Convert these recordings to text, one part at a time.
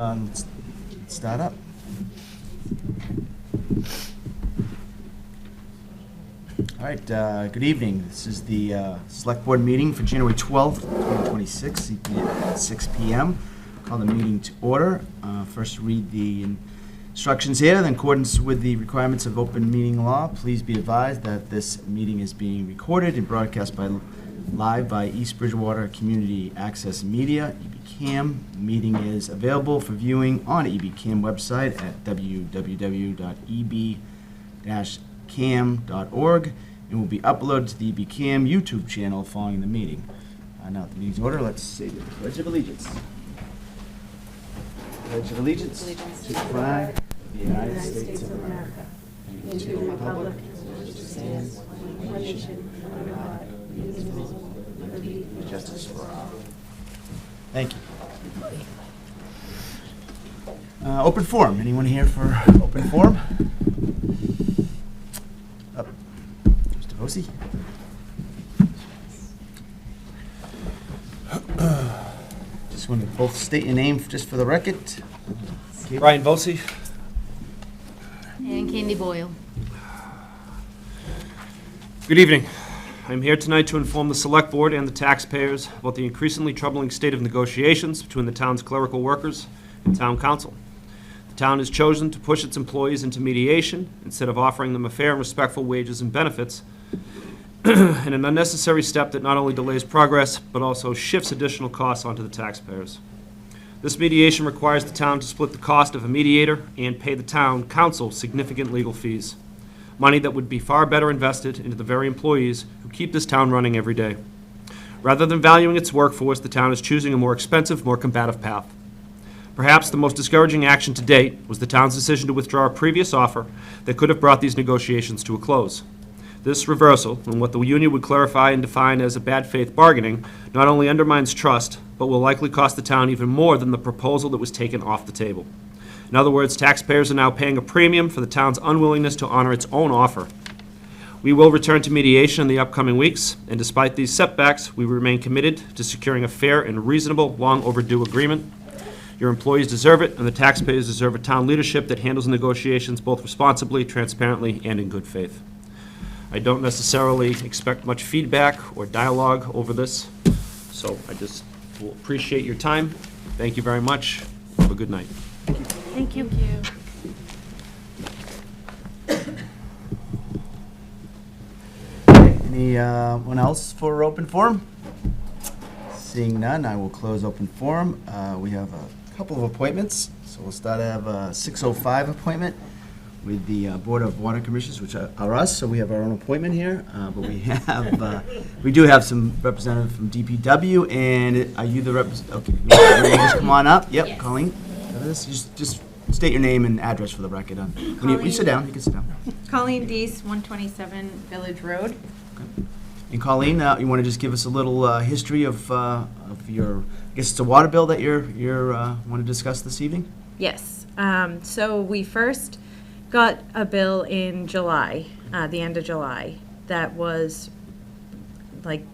Let's start up. All right, good evening. This is the Select Board meeting for January 12th, 2026, at 6 p.m. Call the meeting to order. First, read the instructions here. In accordance with the requirements of open meeting law, please be advised that this meeting is being recorded and broadcast live by East Bridgewater Community Access Media, EBCAM. The meeting is available for viewing on EBCAM website at www.eb-cam.org and will be uploaded to the EBCAM YouTube channel following the meeting. Now, the meeting's order. Let's say the Pledge of Allegiance. Pledge of Allegiance to the flag of the United States of America and to the republic which stands one nation under God, indivisible, with liberty and justice for all. Thank you. Open forum. Anyone here for open forum? Mr. Vosi. Just want to both state your name just for the record. Brian Vosi. And Candy Boyle. Good evening. I'm here tonight to inform the Select Board and the taxpayers about the increasingly troubling state of negotiations between the town's clerical workers and town council. The town has chosen to push its employees into mediation instead of offering them a fair and respectful wages and benefits, and an unnecessary step that not only delays progress, but also shifts additional costs onto the taxpayers. This mediation requires the town to split the cost of a mediator and pay the town council significant legal fees, money that would be far better invested into the very employees who keep this town running every day. Rather than valuing its workforce, the town is choosing a more expensive, more combative path. Perhaps the most discouraging action to date was the town's decision to withdraw a previous offer that could have brought these negotiations to a close. This reversal, and what the union would clarify and define as a bad faith bargaining, not only undermines trust, but will likely cost the town even more than the proposal that was taken off the table. In other words, taxpayers are now paying a premium for the town's unwillingness to honor its own offer. We will return to mediation in the upcoming weeks, and despite these setbacks, we remain committed to securing a fair and reasonable, long overdue agreement. Your employees deserve it, and the taxpayers deserve a town leadership that handles negotiations both responsibly, transparently, and in good faith. I don't necessarily expect much feedback or dialogue over this, so I just will appreciate your time. Thank you very much. Have a good night. Thank you. Anyone else for open forum? Seeing none, I will close open forum. We have a couple of appointments, so we'll start. I have a 6:05 appointment with the Board of Water Commissioners, which are us, so we have our own appointment here. But we do have some representatives from DPW, and are you the representative? Okay, just come on up. Yep, yes. Colleen. Just state your name and address for the record. When you sit down, you can sit down. Colleen Deese, 127 Village Road. Okay. And Colleen, you want to just give us a little history of your, I guess it's a water bill that you're want to discuss this evening? Yes. So we first got a bill in July, the end of July, that was like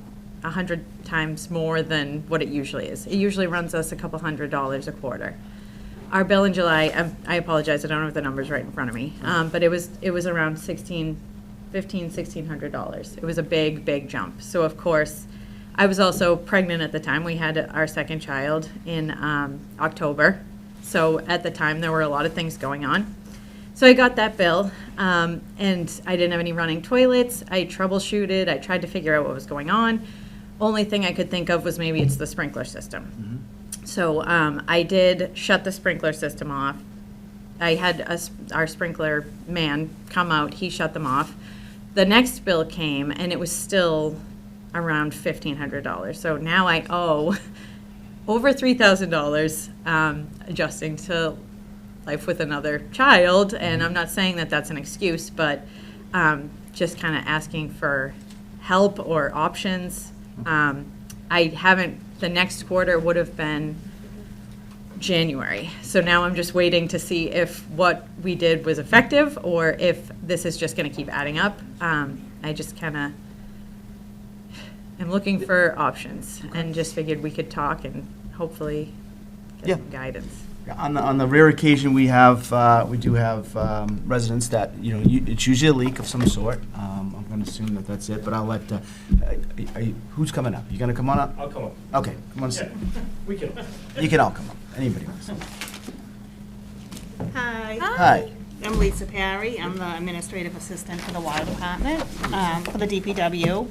100 times more than what it usually is. It usually runs us a couple $100 a quarter. Our bill in July, I apologize, I don't have the numbers right in front of me, but it was around $1,600. It was a big jump. So of course, I was also pregnant at the time. We had our second child in October. So at the time, there were a lot of things going on. So I got that bill, and I didn't have any running toilets. I troubleshooted. I tried to figure out what was going on. Only thing I could think of was maybe it's the sprinkler system. Mm-hmm. So I did shut the sprinkler system off. I had our sprinkler man come out. He shut them off. The next bill came, and it was still around $1,500. So now I owe over $3,000 adjusting to life with another child. And I'm not saying that that's an excuse, but just kind of asking for help or options. The next quarter would have been January. So now I'm just waiting to see if what we did was effective or if this is just going to keep adding up. I just kind of am looking for options and just figured we could talk and hopefully get some guidance. On the rare occasion, we do have residents that, it's usually a leak of some sort. I'm going to assume that that's it, but I'll let, who's coming up? You going to come on up? I'll come up. Okay, come on. We can. You can all come up. Anybody wants to. Hi, Hi. I'm Lisa Perry. I'm the administrative assistant for the water department, for the DPW.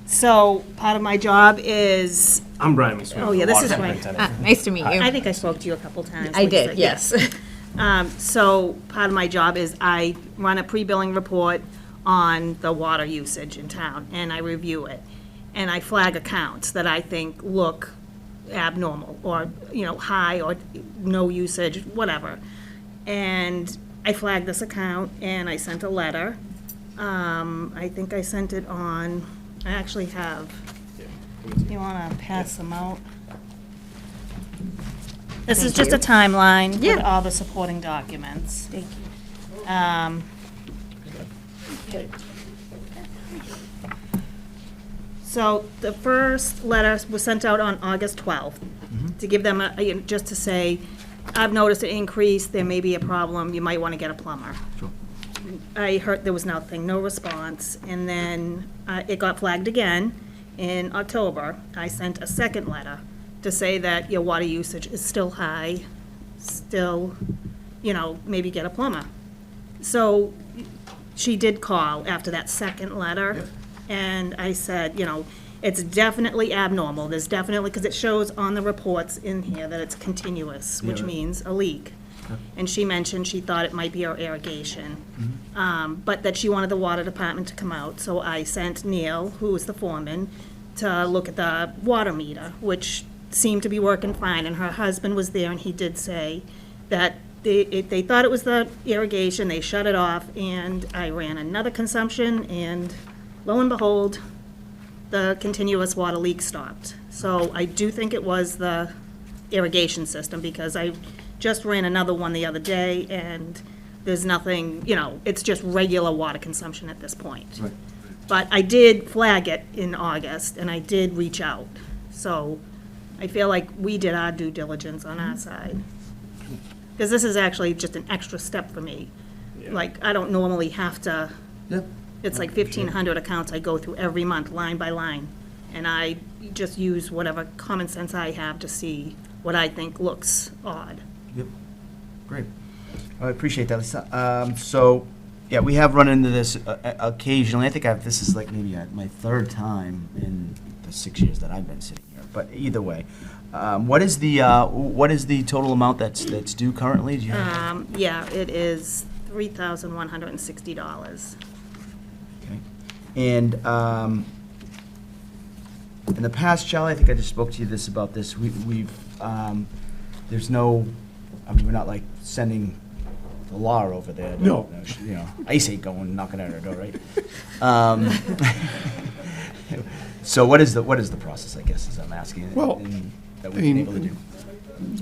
So part of my job is, I'm Brian McSween. Oh, yeah, this is Water right. Superintendent. Nice to meet you. I think I spoke to you a couple times. I did, Lisa, yes. So part of my job is I run a pre-billing report on the water usage in town, and I review it. And I flag accounts that I think look abnormal, or, high, or no usage, whatever. And I flagged this account, and I sent a letter. I think I sent it on, I actually have, you want to pass them out? This is just a timeline with Yeah. all the supporting documents. Thank you. So the first letter was sent out on August 12th to give them, just to say, I've noticed an increase, there may be a problem, you might want to get a plumber. Sure. I heard there was nothing, no response, and then it got flagged again in October. I sent a second letter to say that your water usage is still high, still, maybe get a plumber. So she did call after that second letter, Yep. and I said, it's definitely abnormal. There's definitely, because it shows on the reports in here that it's continuous, which Yeah. means a leak. And she mentioned she thought it might be our irrigation, but that she wanted the water department to come out. So I sent Neil, who was the foreman, to look at the water meter, which seemed to be working fine. And her husband was there, and he did say that they thought it was the irrigation, they shut it off, and I ran another consumption, and lo and behold, the continuous water leak stopped. So I do think it was the irrigation system, because I just ran another one the other day, and there's nothing, it's just regular water consumption at this point. Right. But I did flag it in August, and I did reach out. So I feel like we did our due diligence on our side. Because this is actually just an extra step for me. Like, I don't normally have to, Yeah. it's like 1,500 accounts I go through every month, line by line. And I just use whatever common sense I have to see what I think looks odd. Yep. Great. I appreciate that, Lisa. So, yeah, we have run into this occasionally. I think this is like maybe my third time in the 6 years that I've been sitting here. But either way, what is the total amount that's due currently? Do you have? Yeah, it is $3,160. Okay. And in the past, Charlie, I think I just spoke to you about this. We've there's no, we're not like sending the law over there. No. ICE ain't going knocking at our door, right? So what is the process, I guess, is I'm asking? Well, that we've been able to do.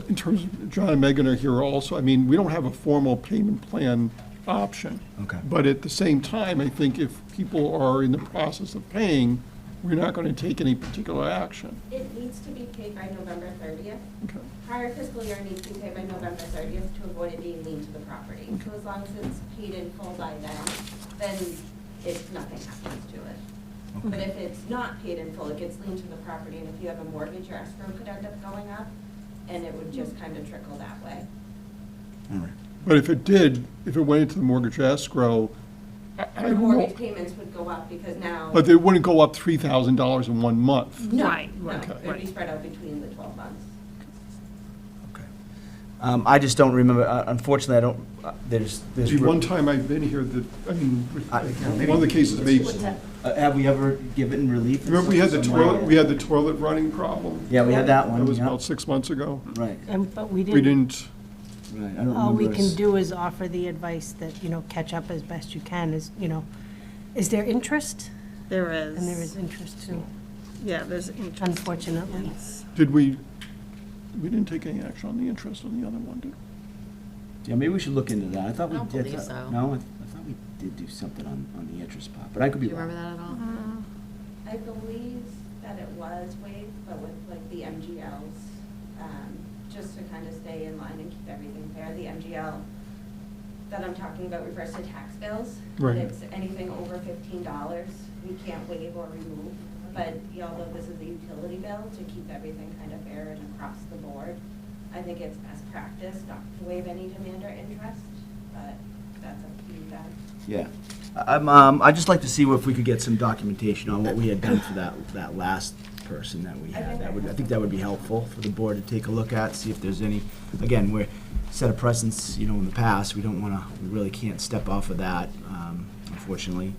In terms of, John and Megan are here also, we don't have a formal payment plan option. Okay. But at the same time, I think if people are in the process of paying, we're not going to take any particular action. It needs to be paid by November 30th. Okay. Prior fiscal year needs to be paid by November 30th to avoid it being liened to the property. So as long as it's paid in full by then nothing happens to it. But if it's not paid in full, it gets liened to the property, and if you have a mortgage, your escrow could end up going up, and it would just kind of trickle that way. All right. But if it went into the mortgage escrow, I The don't mortgage know. payments would go up because now. But they wouldn't go up $3,000 in 1 month. No, Right, no, okay, it would be spread out between the 12 months. Okay. I just don't remember, unfortunately, I don't, there's. See, one time I've been here that, maybe- one of the cases may, Have we ever given relief? in remember we had the some way? toilet, we had the toilet running problem? Yeah, we had that one. That was yeah. about 6 months ago. Right, But we We didn't, didn't, right. I don't all we remember can us- do is offer the advice that, catch up as best you can, is there interest? There is. And there is interest too, Yeah, there's interest. unfortunately. did we didn't take any action on the interest on the other one, did we? Yeah, maybe we should look into that. I thought we I don't did. believe so. No, I thought we did do something on the interest part, but I could be Do you wrong. remember that at all? I believe that it was waived, but with like the MGLs, just to kind of stay in line and keep everything fair. The MGL that I'm talking about refers to tax bills. Right. It's anything over $15, we can't waive or remove. But although this is a utility bill, to keep everything kind of fair and across the board, I think it's best practice not to waive any demand or interest, but that's up to you guys. Yeah. I'd just like to see if we could get some documentation on what we had done for that last person that we had. I think that would be helpful for the board to take a look at, see if there's any, again, we're set a precedence, in the past. We really can't step off of that, unfortunately.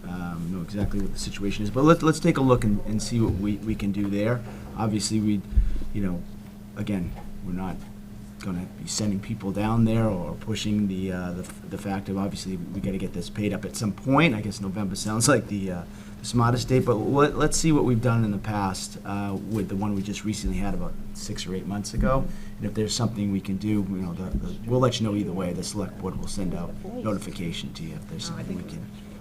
Know exactly what the situation is, but let's take a look and see what we can do there. Obviously, again, we're not going to be sending people down there or pushing the fact of, obviously, we got to get this paid up at some point. I guess November sounds like the smartest date, but let's see what we've done in the past with the one we just recently had about 6 or 8 months ago. And if there's something we can do, we'll let you know either way. The select board will send out notification to you if there's something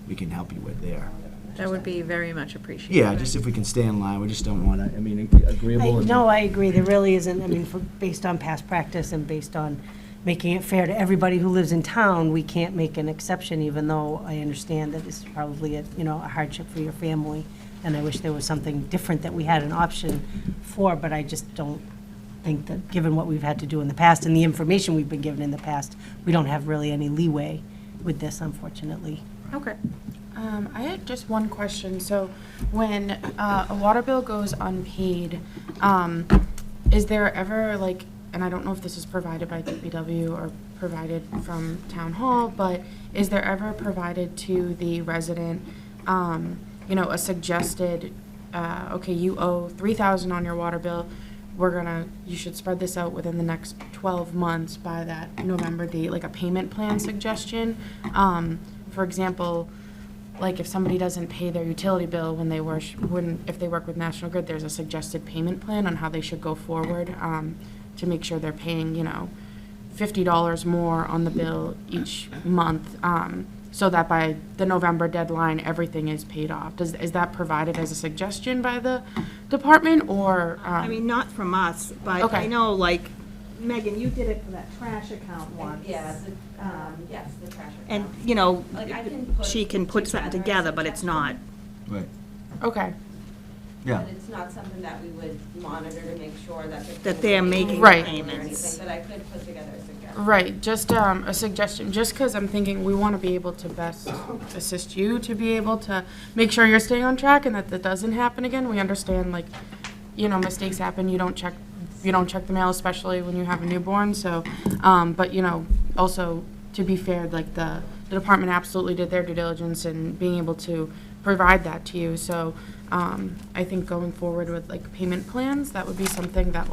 we can help you with there. That would be very much appreciated. Yeah, just if we can stay in line. We just don't want to, agreeable. No, I agree. There really isn't, based on past practice and based on making it fair to everybody who lives in town, we can't make an exception, even though I understand that it's probably a hardship for your family. And I wish there was something different that we had an option for, but I just don't think that, given what we've had to do in the past and the information we've been given in the past, we don't have really any leeway with this, unfortunately. Okay. I had just one question. So when a water bill goes unpaid, is there ever and I don't know if this is provided by DPW or provided from Town Hall, but is there ever provided to the resident, a suggested, okay, you owe $3,000 on your water bill, you should spread this out within the next 12 months by that November date, like a payment plan suggestion? For example, if somebody doesn't pay their utility bill if they work with National Grid, there's a suggested payment plan on how they should go forward to make sure they're paying, $50 more on the bill each month, so that by the November deadline, everything is paid off. Is that provided as a suggestion by the department, or? Not from us, but Okay. I know, Megan, you did it for that trash account once. Yeah, yes, the trash account. And, I can she can put something together, but it's not. Right. Okay. Yeah. But it's not something that we would monitor to make sure That they're making Right. payments. But I could put together a suggestion. Right, just a suggestion, just because I'm thinking we want to be able to best assist you to be able to make sure you're staying on track and that doesn't happen again. We understand, mistakes happen. You don't check the mail, especially when you have a newborn. So, but also to be fair, the department absolutely did their due diligence in being able to provide that to you. So, I think going forward with payment plans, that would be something that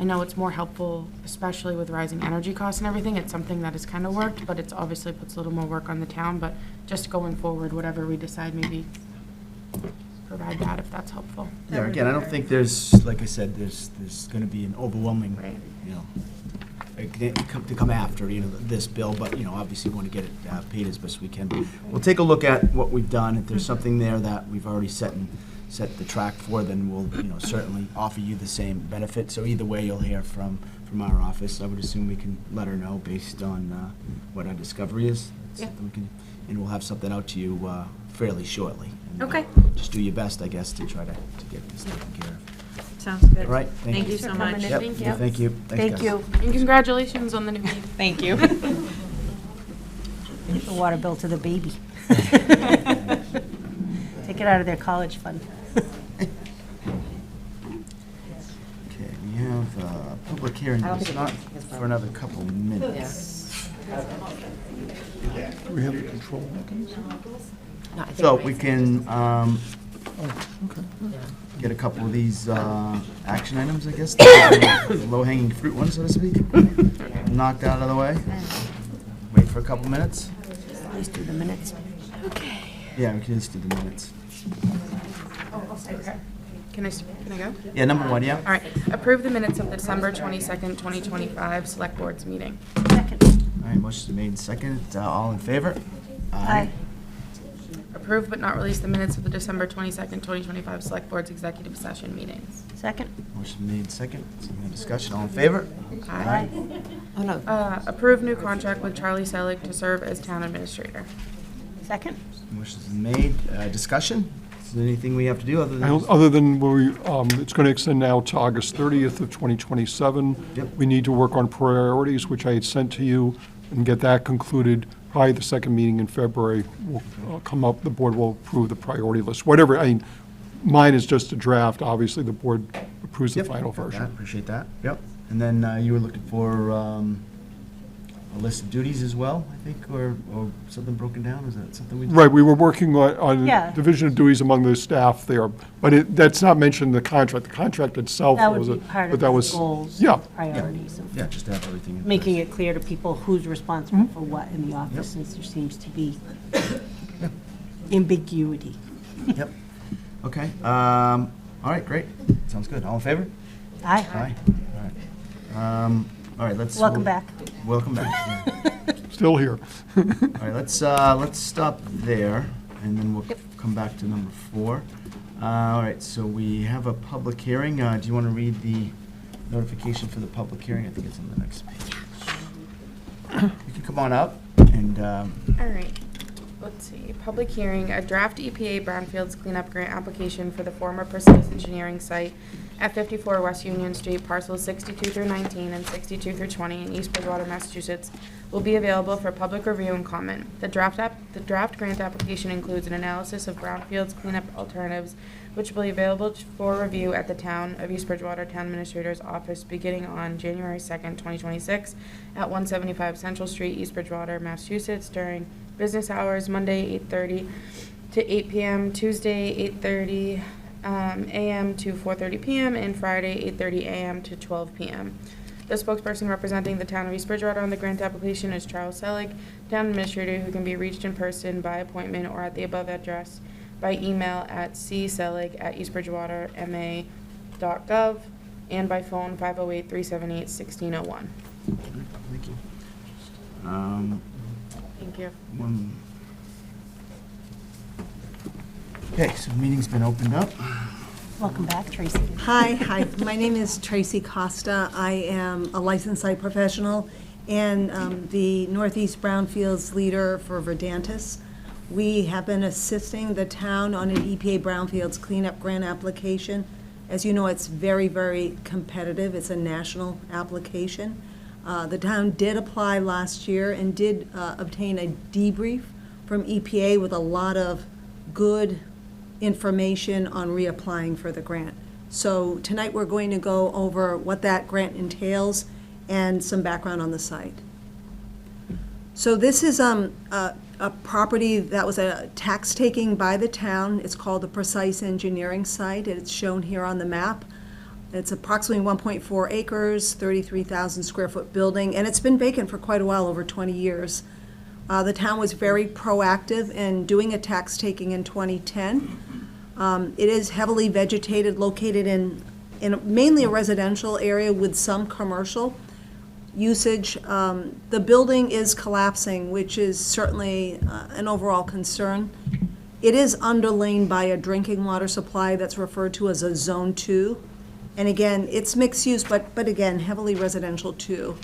I know it's more helpful, especially with rising energy costs and everything. It's something that has kind of worked, but it's obviously puts a little more work on the town. But just going forward, whatever we decide, maybe provide that if that's helpful. Yeah, again, I don't think there's, like I said, there's going to be an overwhelming, to come after, this bill, but, obviously want to get it paid as best we can. We'll take a look at what we've done. If there's something there that we've already set the track for, then we'll, certainly offer you the same benefit. So either way, you'll hear from our office. I would assume we can let her know based on what our discovery is. Yeah. And we'll have something out to you fairly shortly. And, Okay. Just do your best, I guess, to try to get this taken care of. Sounds good. All right, Thank you so coming much. in. Yep, Thank you. Thank you. Thanks, Thank guys. you. And congratulations on the new baby. Thank you. Get the water bill to the baby. Take it out of their college fund. Okay, we have a public hearing, it's not for another couple minutes. Do we have a control mechanism? So we can Okay. get a couple of these action items, I guess, low-hanging fruit ones, so to speak, knocked out of the way. Wait for a couple minutes. Please do the minutes. Yeah, we can just do the minutes. Okay. Can I go? Yeah, number one, yeah? All right. Approve the minutes of the December 22nd, 2025 Select Boards meeting. Second. All right, motion's made second. All in favor? Aye. approve but not release the minutes of the December 22nd, 2025 Select Board's Executive Session meetings. Second? Motion made second. Is there any discussion? All in favor? Aye. Oh, no. Approve new contract with Charlie Selig to serve as town administrator. Second? Motion's made. Discussion? Is there anything we have to do other than? Other than it's going to extend now to August 30th of 2027. Yep. We need to work on priorities, which I had sent to you, and get that concluded. Probably the second meeting in February will come up, the board will approve the priority list, whatever, I mean, mine is just a draft, obviously, the board approves the Yep, final got that. version. Appreciate that. Yep. And then you were looking for a list of duties as well, I think, or something broken down? Is that something we? Right, we were working on Yeah. division of duties among the staff there, but that's not mentioned in the contract. The contract itself That would was, be part but of that the was, goals, yeah. priorities of Yeah, just to have everything in making place. it clear to people who's responsible for what in the office, since there seems to be ambiguity. Yep. Okay. All right, great. Sounds good. All in favor? Aye. Aye. All right. All right, let's. Welcome back. Welcome back. Yeah. Still here. All right, let's stop there, and then we'll come back to number 4. All right, so we have a public hearing. Do you want to read the notification for the public hearing? I think it's on the next page. You can come on up, and All right. Let's see. Public hearing, a draft EPA Brownfields cleanup grant application for the former Precise Engineering site at 54 West Union Street, parcels 62 through 19 and 62 through 20 in East Bridgewater, Massachusetts, will be available for public review and comment. The draft grant application includes an analysis of brownfields cleanup alternatives, which will be available for review at the Town of East Bridgewater Town Administrator's Office beginning on January 2nd, 2026, at 175 Central Street, East Bridgewater, Massachusetts, during business hours, Monday 8:30 to 8 p.m., Tuesday 8:30 a.m. to 4:30 p.m., and Friday 8:30 a.m. to 12 p.m. The spokesperson representing the Town of East Bridgewater on the grant application is Charles Selig, Town Administrator, who can be reached in person, by appointment, or at the above address by email at cselig@eastbridgewaterma.gov and by phone 508-378-1601. thank you. Thank you. Okay, so the meeting's been opened up. Welcome back, Tracy. Hi. My name is Tracy Costa. I am a licensed site professional and the Northeast Brownfields leader for Verdantis. We have been assisting the town on an EPA Brownfields cleanup grant application. As you know, it's very, very competitive. It's a national application. The town did apply last year and did obtain a debrief from EPA with a lot of good information on reapplying for the grant. So tonight we're going to go over what that grant entails and some background on the site. So this is a property that was a tax taking by the town. It's called the Precise Engineering site. It's shown here on the map. It's approximately 1.4 acres, 33,000 square foot building, and it's been vacant for quite a while, over 20 years. The town was very proactive in doing a tax taking in 2010. It is heavily vegetated, located in mainly a residential area with some commercial usage. The building is collapsing, which is certainly an overall concern. It is underlain by a drinking water supply that's referred to as a Zone 2. And again, it's mixed use, but again, heavily residential too.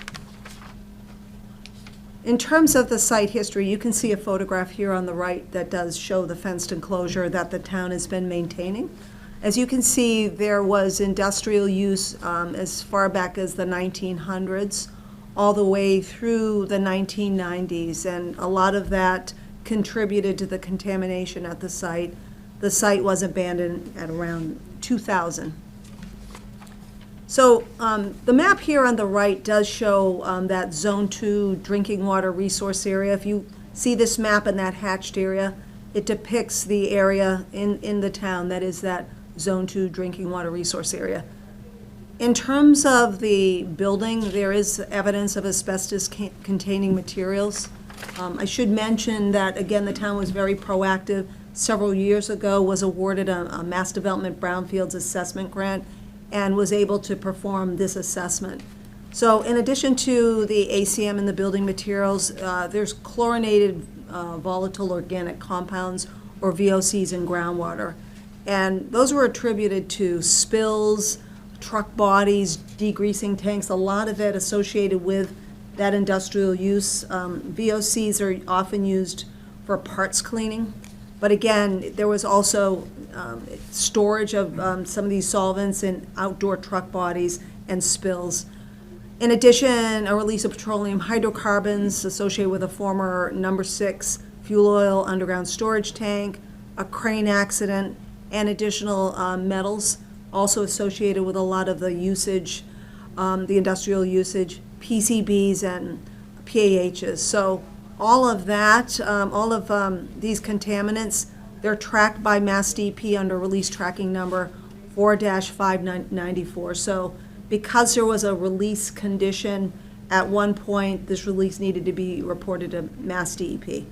In terms of the site history, you can see a photograph here on the right that does show the fenced enclosure that the town has been maintaining. As you can see, there was industrial use as far back as the 1900s, all the way through the 1990s, and a lot of that contributed to the contamination at the site. The site was abandoned at around 2000. So the map here on the right does show that Zone 2 drinking water resource area. If you see this map in that hatched area, it depicts the area in the town that is that Zone 2 drinking water resource area. In terms of the building, there is evidence of asbestos-containing materials. I should mention that, again, the town was very proactive. Several years ago was awarded a Mass Development Brownfields Assessment Grant and was able to perform this assessment. So in addition to the ACM and the building materials, there's chlorinated volatile organic compounds or VOCs in groundwater. And those were attributed to spills, truck bodies, degreasing tanks, a lot of it associated with that industrial use. VOCs are often used for parts cleaning. But again, there was also storage of some of these solvents in outdoor truck bodies and spills. In addition, a release of petroleum hydrocarbons associated with a former number 6 fuel oil underground storage tank, a crane accident, and additional metals also associated with a lot of the usage, the industrial usage, PCBs and PAHs. So all of that, all of these contaminants, they're tracked by Mass DEP under release tracking number 4-594. So because there was a release condition, at one point, this release needed to be reported to Mass DEP.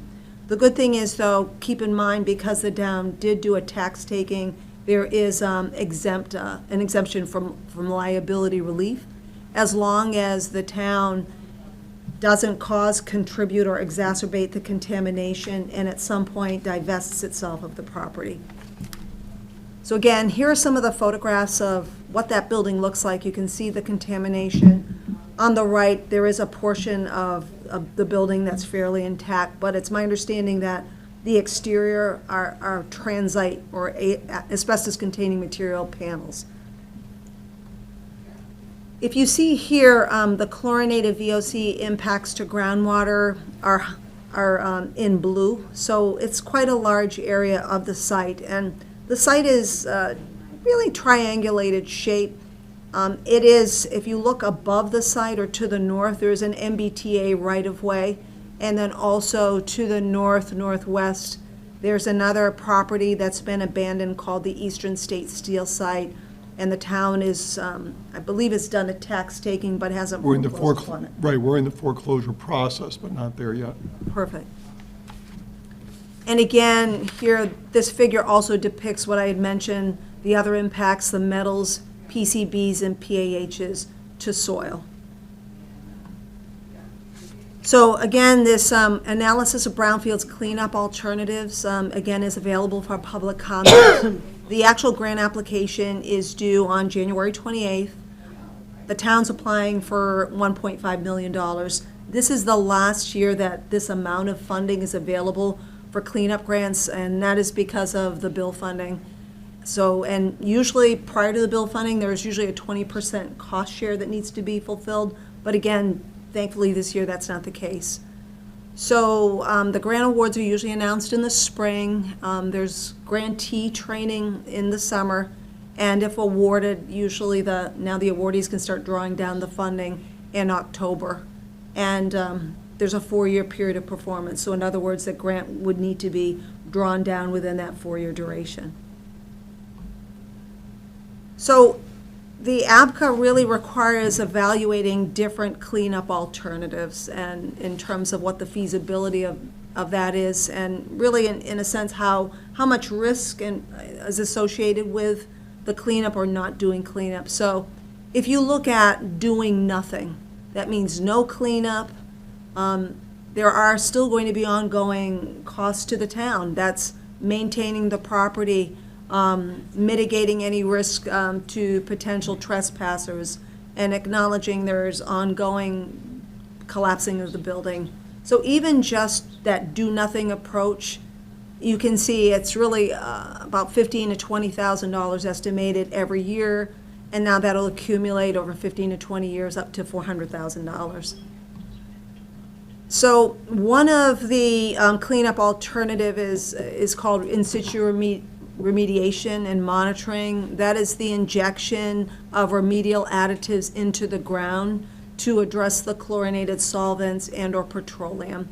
The good thing is, though, keep in mind, because the town did do a tax taking, there is an exemption from liability relief, as long as the town doesn't cause, contribute, or exacerbate the contamination, and at some point divests itself of the property. So again, here are some of the photographs of what that building looks like. You can see the contamination. On the right, there is a portion of the building that's fairly intact, but it's my understanding that the exterior are transite or asbestos-containing material panels. If you see here, the chlorinated VOC impacts to groundwater are in blue, so it's quite a large area of the site, and the site is really triangulated shape. It is, if you look above the site or to the north, there's an MBTA right-of-way, and then also to the northwest, there's another property that's been abandoned called the Eastern State Steel Site, and the town is, I believe has done a tax taking, but hasn't We're in the foreclosed on it. Right, we're in the foreclosure process, but not there yet. Perfect. And again, here, this figure also depicts what I had mentioned, the other impacts, the metals, PCBs, and PAHs to soil. So again, this analysis of brownfields cleanup alternatives, again, is available for public comment. The actual grant application is due on January 28th. The town's applying for $1.5 million. This is the last year that this amount of funding is available for cleanup grants, and that is because of the bill funding. So, and usually prior to the bill funding, there's usually a 20% cost share that needs to be fulfilled. But again, thankfully this year that's not the case. So the grant awards are usually announced in the spring. There's grantee training in the summer. And if awarded, usually now the awardees can start drawing down the funding in October. And there's a 4-year period of performance. So in other words, the grant would need to be drawn down within that 4-year duration. So the ABCA really requires evaluating different cleanup alternatives and in terms of what the feasibility of that is, and really in a sense how much risk is associated with the cleanup or not doing cleanup. So if you look at doing nothing, that means no cleanup. There are still going to be ongoing costs to the town. That's maintaining the property, mitigating any risk to potential trespassers, and acknowledging there's ongoing collapsing of the building. So even just that do-nothing approach, you can see it's really about $15,000 to $20,000 estimated every year, and now that'll accumulate over 15 to 20 years up to $400,000. So one of the cleanup alternative is called in situ remediation and monitoring. That is the injection of remedial additives into the ground to address the chlorinated solvents and or petroleum.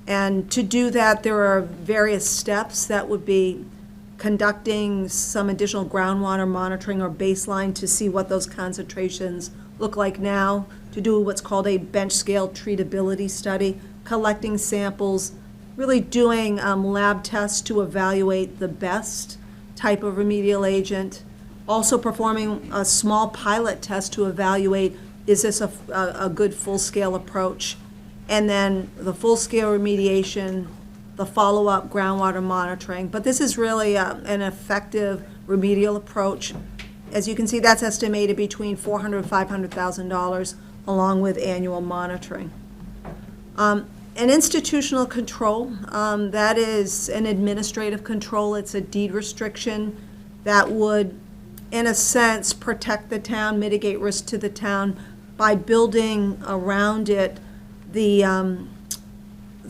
And to do that, there are various steps. That would be conducting some additional groundwater monitoring or baseline to see what those concentrations look like now, to do what's called a bench scale treatability study, collecting samples, really doing lab tests to evaluate the best type of remedial agent, also performing a small pilot test to evaluate, is this a good full-scale approach? And then the full-scale remediation the follow-up groundwater monitoring. But this is really an effective remedial approach. As you can see, that's estimated between $400,000 and $500,000, along with annual monitoring. An institutional control, that is an administrative control. It's a deed restriction that would, in a sense, protect the town, mitigate risk to the town by building around it the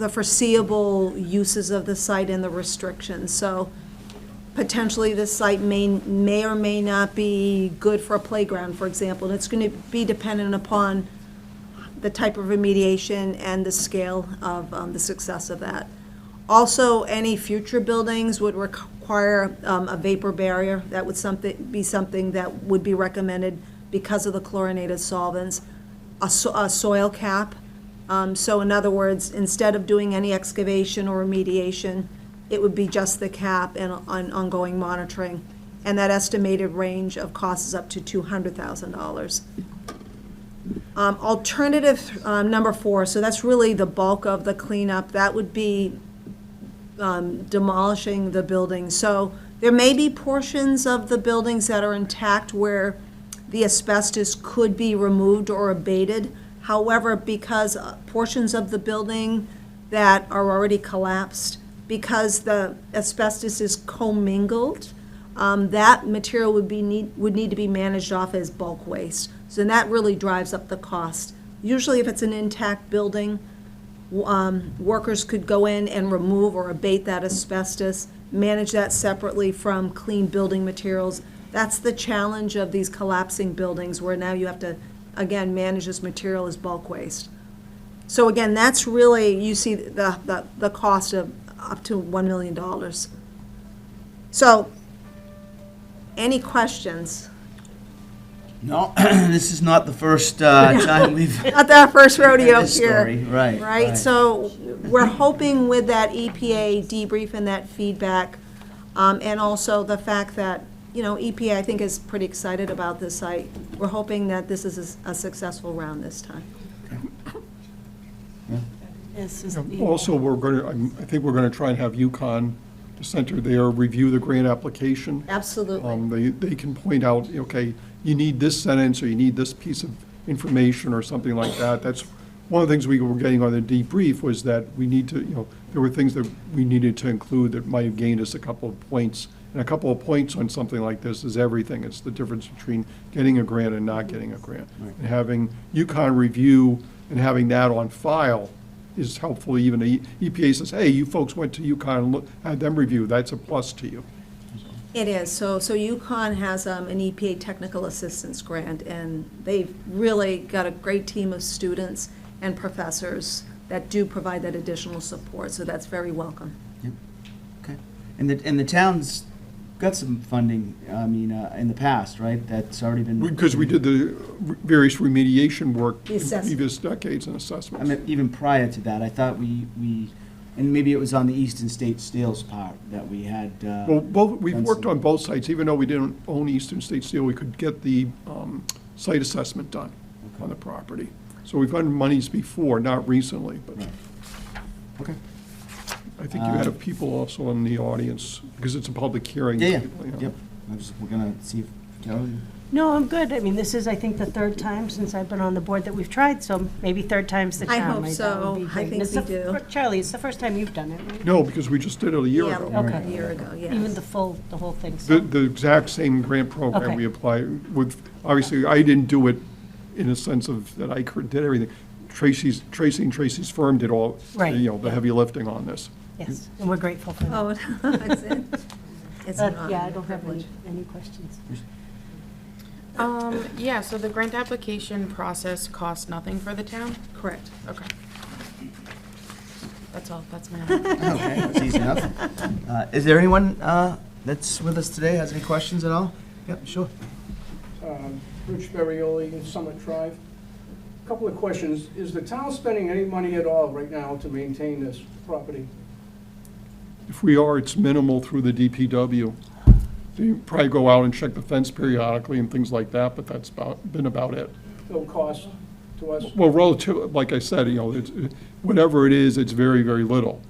foreseeable uses of the site and the restrictions. So potentially the site may or may not be good for a playground, for example, and it's going to be dependent upon the type of remediation and the scale of the success of that. Also, any future buildings would require a vapor barrier. That would be something that would be recommended because of the chlorinated solvents. A soil cap. So in other words, instead of doing any excavation or remediation, it would be just the cap and ongoing monitoring. And that estimated range of costs is up to $200,000. Alternative number 4, so that's really the bulk of the cleanup. That would be demolishing the building. So there may be portions of the buildings that are intact where the asbestos could be removed or abated. However, because portions of the building that are already collapsed, because the asbestos is commingled, that material would need to be managed off as bulk waste. So that really drives up the cost. Usually if it's an intact building, workers could go in and remove or abate that asbestos, manage that separately from clean building materials. That's the challenge of these collapsing buildings, where now you have to, again, manage this material as bulk waste. So again, that's really, you see the cost of up to $1 million. So, any questions? No, this is not the first time we've. Not our first rodeo this here. story, right, right. So we're hoping with that EPA debrief and that feedback, and also the fact that, EPA, I think, is pretty excited about this site. We're hoping that this is a successful round this time. Also, I think we're going to try and have UConn, the center there, review the grant application. Absolutely. They can point out, okay, you need this sentence, or you need this piece of information, or something like that. That's one of the things we were getting on the debrief, was that we need to, there were things that we needed to include that might have gained us a couple of points. And a couple of points on something like this is everything. It's the difference between getting a grant and not getting a grant. Right. And having UConn review and having that on file is helpful. Even the EPA says, hey, you folks went to UConn and had them review. That's a plus to you. It is. So UConn has an EPA technical assistance grant, and they've really got a great team of students and professors that do provide that additional support, so that's very welcome. Yep. Okay. And the town's got some funding, in the past, right? That's already been. Because we did the various remediation work The in assessment. previous decades and assessments. I mean, even prior to that, I thought we, and maybe it was on the Eastern State Steel's part that we had. Well, we've done worked some- on both sites. Even though we didn't own Eastern State Steel, we could get the site assessment done on the property. So we've gotten monies before, not recently, but Right. Okay. I think you had people also in the audience, because it's a public hearing. Yeah, you know. yep. We're gonna see if Carol. No, I'm good. I mean, this is, I think, the third time since I've been on the board that we've tried, so maybe third time's the I charm. hope That so. would be I great. think And it's we the do. Charlie, it's the first time you've done it, right? No, because we just did it a year Yeah, ago. Okay. a year ago, yes. Even the whole thing, so. The exact same grant program Okay. we applied with, obviously, I didn't do it in a sense of that I did everything. Tracy's firm did all, Right. the heavy lifting on this. Yes, and we're grateful for that. Oh, it's an honor. Yeah, I don't have privilege. any questions. Yeah, so the grant application process costs nothing for the town? Correct. Okay. That's all, that's my. Okay, that's easy enough. Is there anyone that's with us today, has any questions at all? Yep, sure. Rich Ferrioli in Summit Drive. Couple of questions. Is the town spending any money at all right now to maintain this property? If we are, it's minimal through the DPW. They probably go out and check the fence periodically and things like that, but that's been about it. No cost to us? Well, relative, like I said, it's, whatever it is, it's very, very little.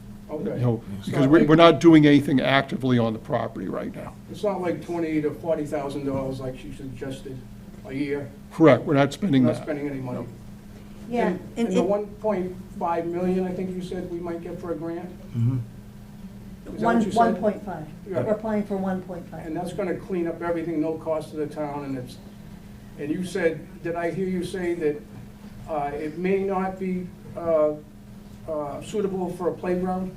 Okay. You know, It's because not we're like- we're not doing anything actively on the property right now. It's not like $20,000 to $40,000 like she suggested a year. Correct, we're not We're spending not that. spending any money. Yeah, And and the it, 1.5 million, I think you said we might get for a grant? Is that what you said? 1.5. Yeah. We're applying for 1.5. And that's gonna clean up everything, no cost to the town, and you said, did I hear you say that it may not be suitable for a playground?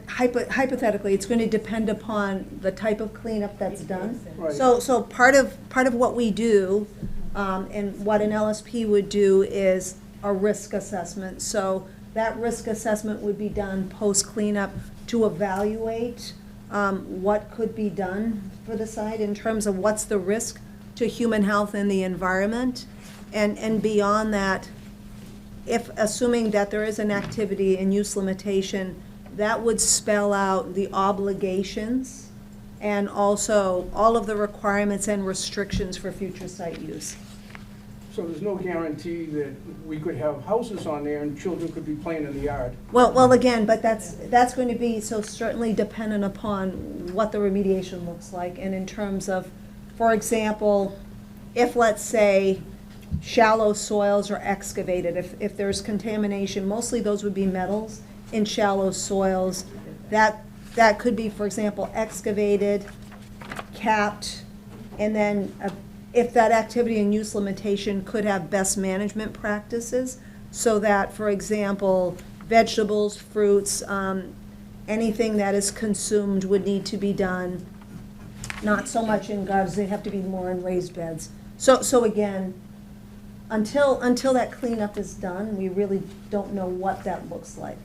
Hypothetically, it's going to depend upon the type of cleanup that's done. Right. So part of what we do, and what an LSP would do is a risk assessment. So that risk assessment would be done post-cleanup to evaluate what could be done for the site in terms of what's the risk to human health and the environment. And beyond that, if, assuming that there is an activity and use limitation, that would spell out the obligations and also all of the requirements and restrictions for future site use. So there's no guarantee that we could have houses on there and children could be playing in the yard? Well, again, but that's going to be so certainly dependent upon what the remediation looks like. And in terms of, for example, if, let's say, shallow soils are excavated, if there's contamination, mostly those would be metals in shallow soils, that could be, for example, excavated, capped, and then if that activity and use limitation could have best management practices, so that, for example, vegetables, fruits, anything that is consumed would need to be done, not so much in gardens, they have to be more in raised beds. So again, until that cleanup is done, we really don't know what that looks like.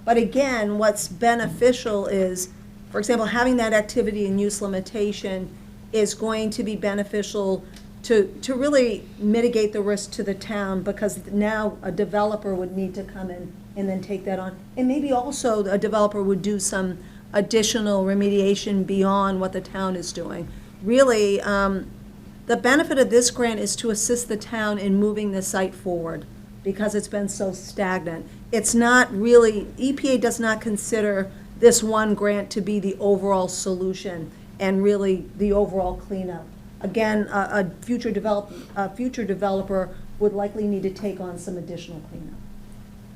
But again, what's beneficial is, for example, having that activity and use limitation is going to be beneficial to really mitigate the risk to the town, because now a developer would need to come in and then take that on. And maybe also a developer would do some additional remediation beyond what the town is doing. Really, the benefit of this grant is to assist the town in moving the site forward, because it's been so stagnant. It's not really, EPA does not consider this one grant to be the overall solution and really the overall cleanup. Again, a future developer would likely need to take on some additional cleanup.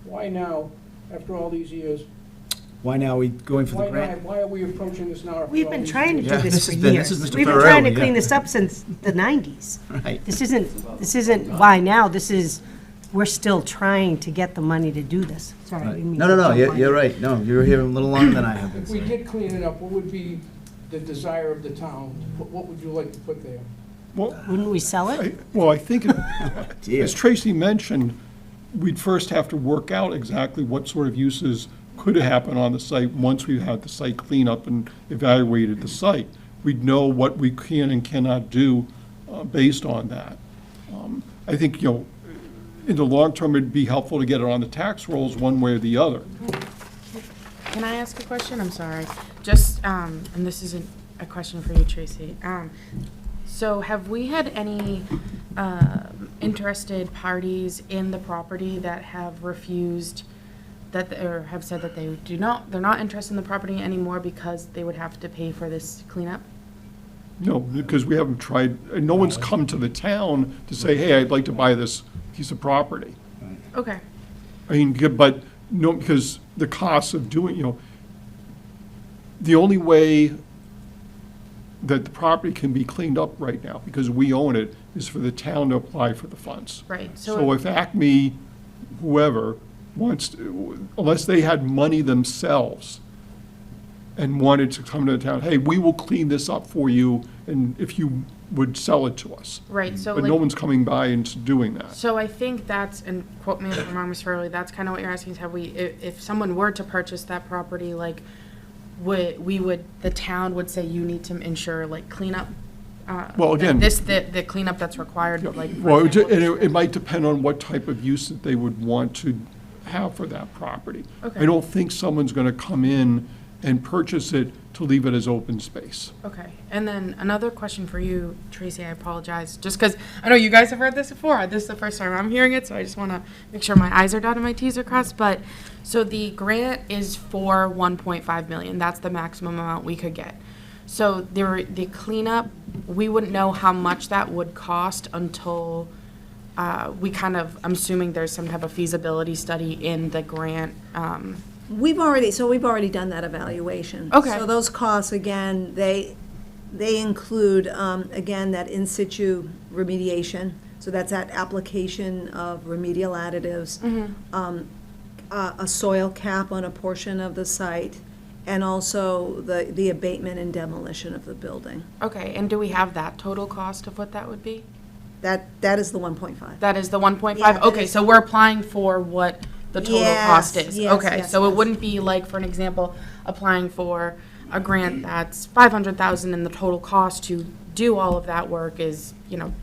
Why now, after all these years? Why now are we going for the grant? Why are we approaching this now? after We've all been these trying to years? do Yeah, this this for has been- years. this is Mr. We've been Ferrero, trying to yeah. clean this up since the 90s. Right. This isn't why now, we're still trying to get the money to do this. Sorry, I Right. didn't mean No, to no, jump on you're you. right. No, you're here a little longer than I have been. If we did clean it up, what would be the desire of the town? What would you like to put there? Well, Wouldn't we sell it? I think, Dear. as Tracy mentioned, we'd first have to work out exactly what sort of uses could happen on the site once we had the site clean up and evaluated the site. We'd know what we can and cannot do based on that. I think, in the long term, it'd be helpful to get it on the tax rolls one way or the other. Can I ask a question? I'm sorry. Just, and this isn't a question for you, Tracy. So have we had any interested parties in the property that have refused, or have said that they're not interested in the property anymore because they would have to pay for this cleanup? No, because we haven't tried, and no one's come to the town to say, hey, I'd like to buy this piece of property. Okay. I mean, but, no, because the costs of doing, the only way that the property can be cleaned up right now, because we own it, is for the town to apply for the funds. Right. So if Acme, whoever, wants to, unless they had money themselves and wanted to come to the town, hey, we will clean this up for you, and if you would sell it to us. Right, so But no one's coming by and doing that. So I think that's, and quote me if I'm wrong, Ms. Farley, that's kind of what you're asking, is have we, if someone were to purchase that property, like, the town would say you need to ensure, like, cleanup? Well, again- the cleanup that's required, like. for Well, and example- it might depend on what type of use that they would want to have for that property. Okay. I don't think someone's gonna come in and purchase it to to leave it as open space. Okay, and then another question for you, Tracy, I apologize, just because I know you guys have heard this before, this is the first time I'm hearing it, so I just want to make sure my I's are dotted and my T's are crossed, but, so the grant is for 1.5 million, that's the maximum amount we could get. So the cleanup, we wouldn't know how much that would cost until we kind of, I'm assuming there's some type of feasibility study in the grant. We've already done that evaluation. Okay. So those costs, again, they include, again, that in situ remediation. So that's that application of remedial additives, a soil cap on a portion of the site, and also the abatement and demolition of the building. Okay, and do we have that total cost of what that would be? That is the 1.5. That is the 1.5? Yeah, that Okay, is- so we're applying for what the total Yes, cost is? yes, Okay, yes, so it yes. wouldn't be like, for an example, applying for a grant that's 500,000 and the total cost to do all of that work is,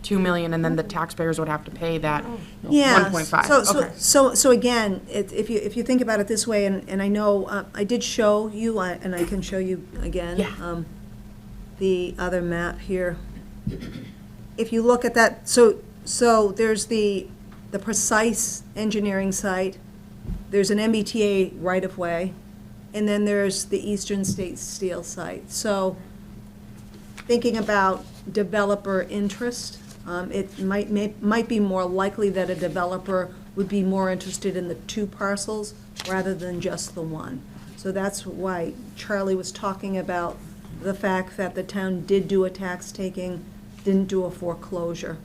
2 million, and then the taxpayers would have to pay that Yeah. 1.5? Okay. So again, if you think about it this way, and I know, I did show you, and I can show you again. Yeah. The other map here. If you look at that, so there's the precise engineering site, there's an MBTA right-of-way, and then there's the Eastern States Steel site. So thinking about developer interest, it might be more likely that a developer would be more interested in the two parcels rather than just the one. So that's why Charlie was talking about the fact that the town did do a tax taking, didn't do a foreclosure.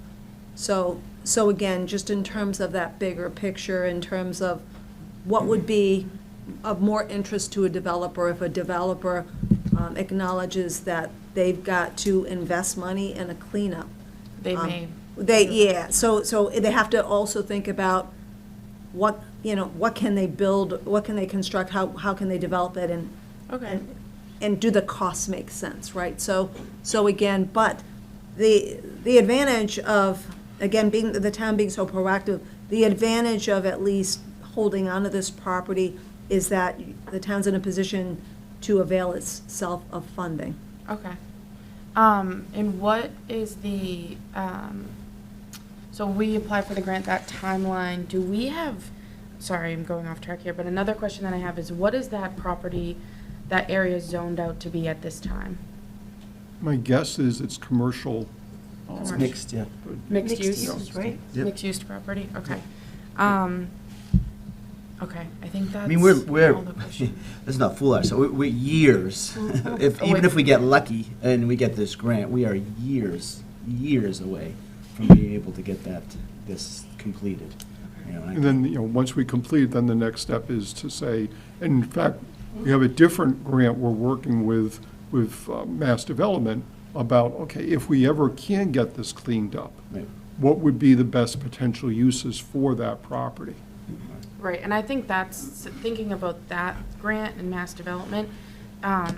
So again, just in terms of that bigger picture, in terms of what would be of more interest to a developer, if a developer acknowledges that they've got to invest money in a cleanup. They may. So they have to also think about what can they build, what can they construct, how can they develop it, Okay. and do the costs make sense, right? So again, but the advantage of, again, the town being so proactive, the advantage of at least holding onto this property is that the town's in a position to avail itself of funding. Okay. And what is the, so we apply for the grant, that timeline, do we have, sorry, I'm going off track here, but another question that I have is what is that property, that area zoned out to be at this time? My guess is it's commercial. It's mixed, yeah. Mixed Mixed use? use, right? Yep. Mixed use property, okay. Okay, I think that's I mean, we're all the questions. let's not fool ourselves. We're years. Even if we get lucky and we get this grant, we are years away from being able to get this completed. And then, once we complete, then the next step is to say, and in fact, we have a different grant we're working with Mass Development about, okay, if we ever can get this cleaned up, Right. what would be the best potential uses for that property? Right, and I think that's, thinking about that grant and mass development, I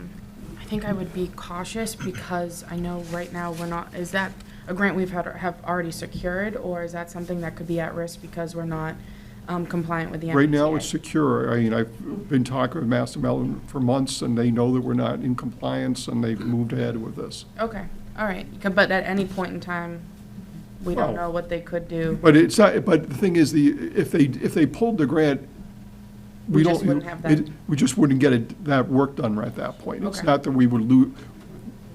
think I would be cautious because I know right now we're not, is that a grant have already secured, or is that something that could be at risk because we're not compliant with the MBTA? Right now, it's secure. I mean, I've been talking with Mass Development for months, and they know that we're not in compliance, and they've moved ahead with this. Okay, all right, but at any point in time, we don't Well, know what they could do. But it's not, but the thing is, if they pulled the grant, We we just don't, wouldn't have that. we just wouldn't get that work done right at that point. It's Okay. not that we would lose,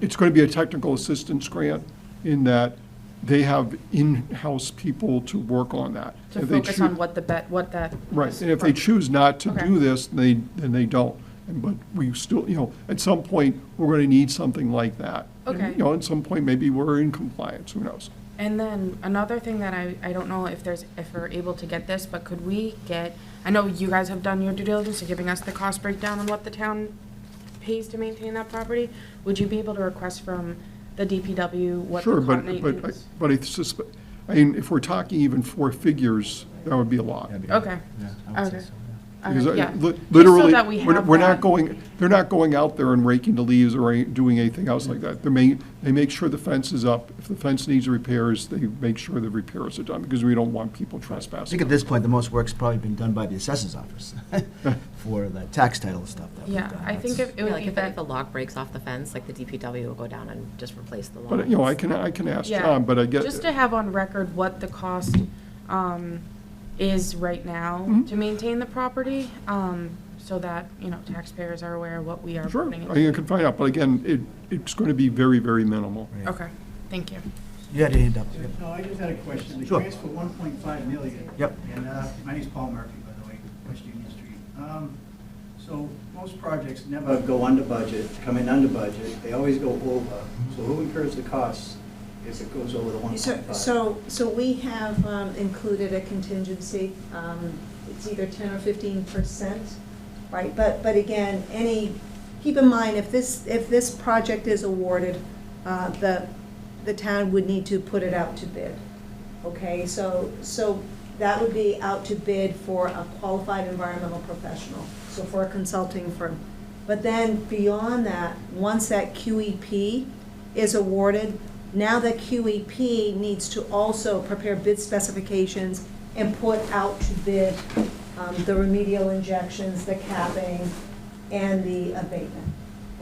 it's going to be a technical assistance grant in that they have in-house people to work on that. To If they focus choo- on what that. Right, and if they choose not to Okay. do this, then they don't. But we still, at some point, we're going to need something like that. And, Okay. At some point, maybe we're in compliance, who knows? And then another thing that I don't know if we're able to get this, but could we get, I know you guys have done your due diligence in giving us the cost breakdown on what the town pays to maintain that property. Would you be able to request from the DPW what Sure, the but, current maintenance? but I suspect, I mean, if we're talking even 4 figures, that would be a lot. That'd be- Okay, Yeah, I would say okay. so, Because yeah. literally, that we have we're not that. going, they're not going out there and raking the leaves or doing anything else like that. They make sure the fence is up. If the fence needs repairs, they make sure the repairs are done, because we don't want people I trespassing. think at this point, the most work's probably been done by the assessor's office for the tax title stuff that we've Yeah, done. I think That's- it would Like be if that. the lock breaks off the fence, like the DPW will go down and just replace the lock. But, you know, I can ask Yeah, John, but I get. Just to have on record what the cost is right now Mm-hmm. to maintain the property, so that, you know, taxpayers are aware of what we are Sure, putting I into. can find out, but again, it's going to be very, very minimal. Okay, thank you. You had your hand up. No, I just had a question. The Sure. grant's for 1.5 million. Yep. And my name's Paul Murphy, by the way, West Union Street. So most projects never go under budget, come in under budget. They always go over. So who incurs the costs if it goes over the 1.5? So we have included a contingency. It's either 10 or 15%, right? But again, keep in mind, if this project is awarded, the town would need to put it out to bid. Okay, so that would be out to bid for a qualified environmental professional, so for a consulting firm. But then beyond that, once that QEP is awarded, now the QEP needs to also prepare bid specifications and put out to bid the remedial injections, the capping, and the abatement.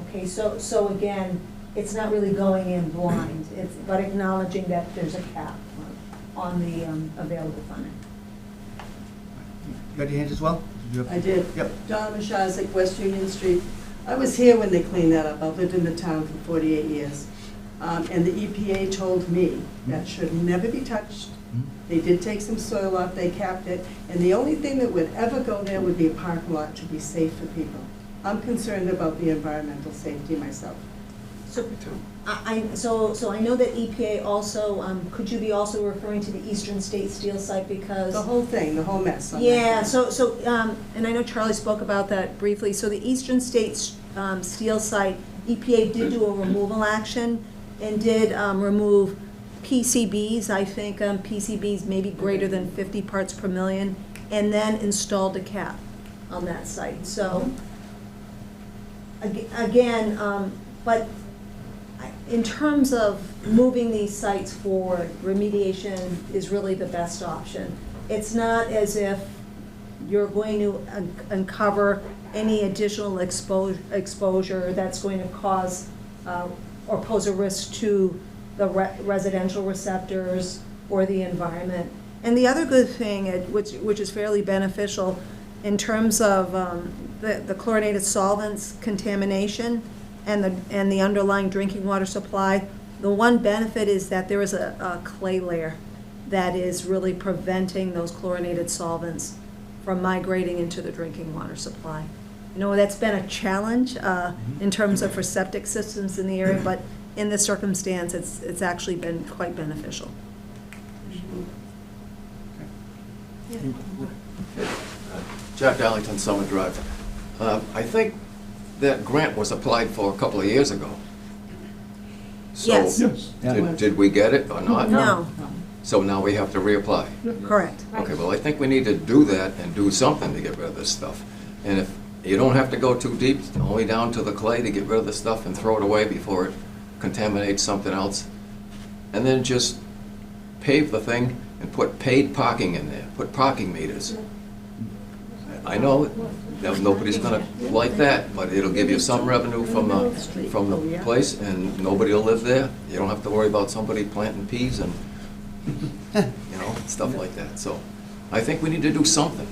Okay, so again, it's not really going in blind, but acknowledging that there's a cap on the available funding. You got your hands as well? I did. Yep. Donna Mashazik, West Union Street. I was here when they cleaned that up. I've lived in the town for 48 years. And the EPA told me that should never be touched. They did take some soil off, they capped it, and the only thing that would ever go there would be a parking lot to be safe for people. I'm concerned about the environmental safety myself. So I know that EPA also, could you be also referring to the Eastern State Steel site because? The whole thing, the whole mess. on that Yeah, one. and I know Charlie spoke about that briefly. So the Eastern State Steel site, EPA did do a removal action and did remove PCBs, I think PCBs maybe greater than 50 parts per million, and then installed a cap on that site. So, again, but in terms of moving these sites forward, remediation is really the best option. It's not as if you're going to uncover any additional exposure that's going to cause or pose a risk to the residential receptors or the environment. And the other good thing, which is fairly beneficial in terms of the chlorinated solvents contamination and the underlying drinking water supply, the one benefit is that there is a clay layer that is really preventing those chlorinated solvents from migrating into the drinking water supply. You know, that's been a challenge in terms of for septic systems in the area, but in this circumstance, it's actually been quite beneficial. Jack Darlington, Summit Drive. I think that grant was applied for a couple of years ago. So, Yes. Yes. Did we get it or not? No, So now we have to reapply? correct. Okay, well, I think we need to do that and do something to get rid of this stuff. And if you don't have to go too deep, only down to the clay to get rid of the stuff and throw it away before it contaminates something else. And then just pave the thing and put paid parking in there, put parking meters. I know that nobody's gonna like that, but it'll give you some revenue from the place, and nobody will live there. You don't have to worry about somebody planting peas and, you know, stuff like that. So I think we need to do something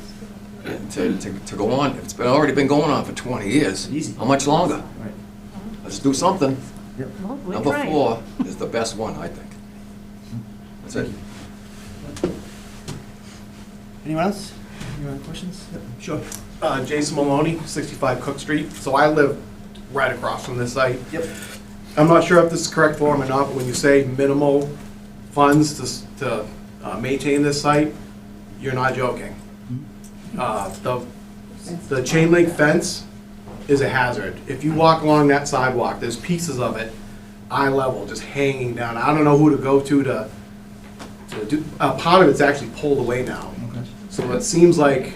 to go on. It's already been going on for 20 years. Easy. How much longer? Right. Let's do something. Well, we're Number trying. 4 is the best one, I think. That's it. Anyone else? Any other questions? Yep, sure. Jason Maloney, 65 Cook Street. So I live right across from this site. Yep. I'm not sure if this is correct form or not, but when you say minimal funds to maintain this site, you're not joking. The chain link fence is a hazard. If you walk along that sidewalk, there's pieces of it eye level just hanging down. I don't know who to go to do. Part of it's actually pulled away now. Okay. So it seems like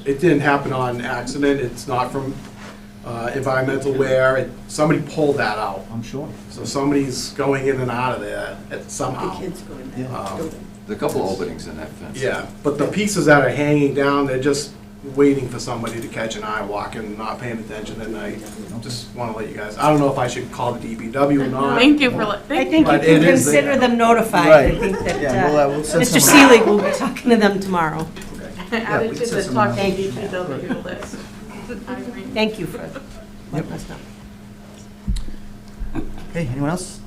it didn't happen on accident, it's not from environmental wear, somebody pulled that out. I'm sure. So somebody's going in and out of there somehow. Kids going there. There's a couple openings in that fence. Yeah, but the pieces that are hanging down, they're just waiting for somebody to catch an eye walking, not paying attention at night. Just want to let you guys, I don't know if I should call the DPW or not. Thank you for, I think you But can it is consider there. them notified. I Right. think that Yeah, we'll send Mr. someone Seelig will be talking to them tomorrow. add it we to said the some talk to Thank you. DPW list. Thank you for letting us know. Okay, anyone else?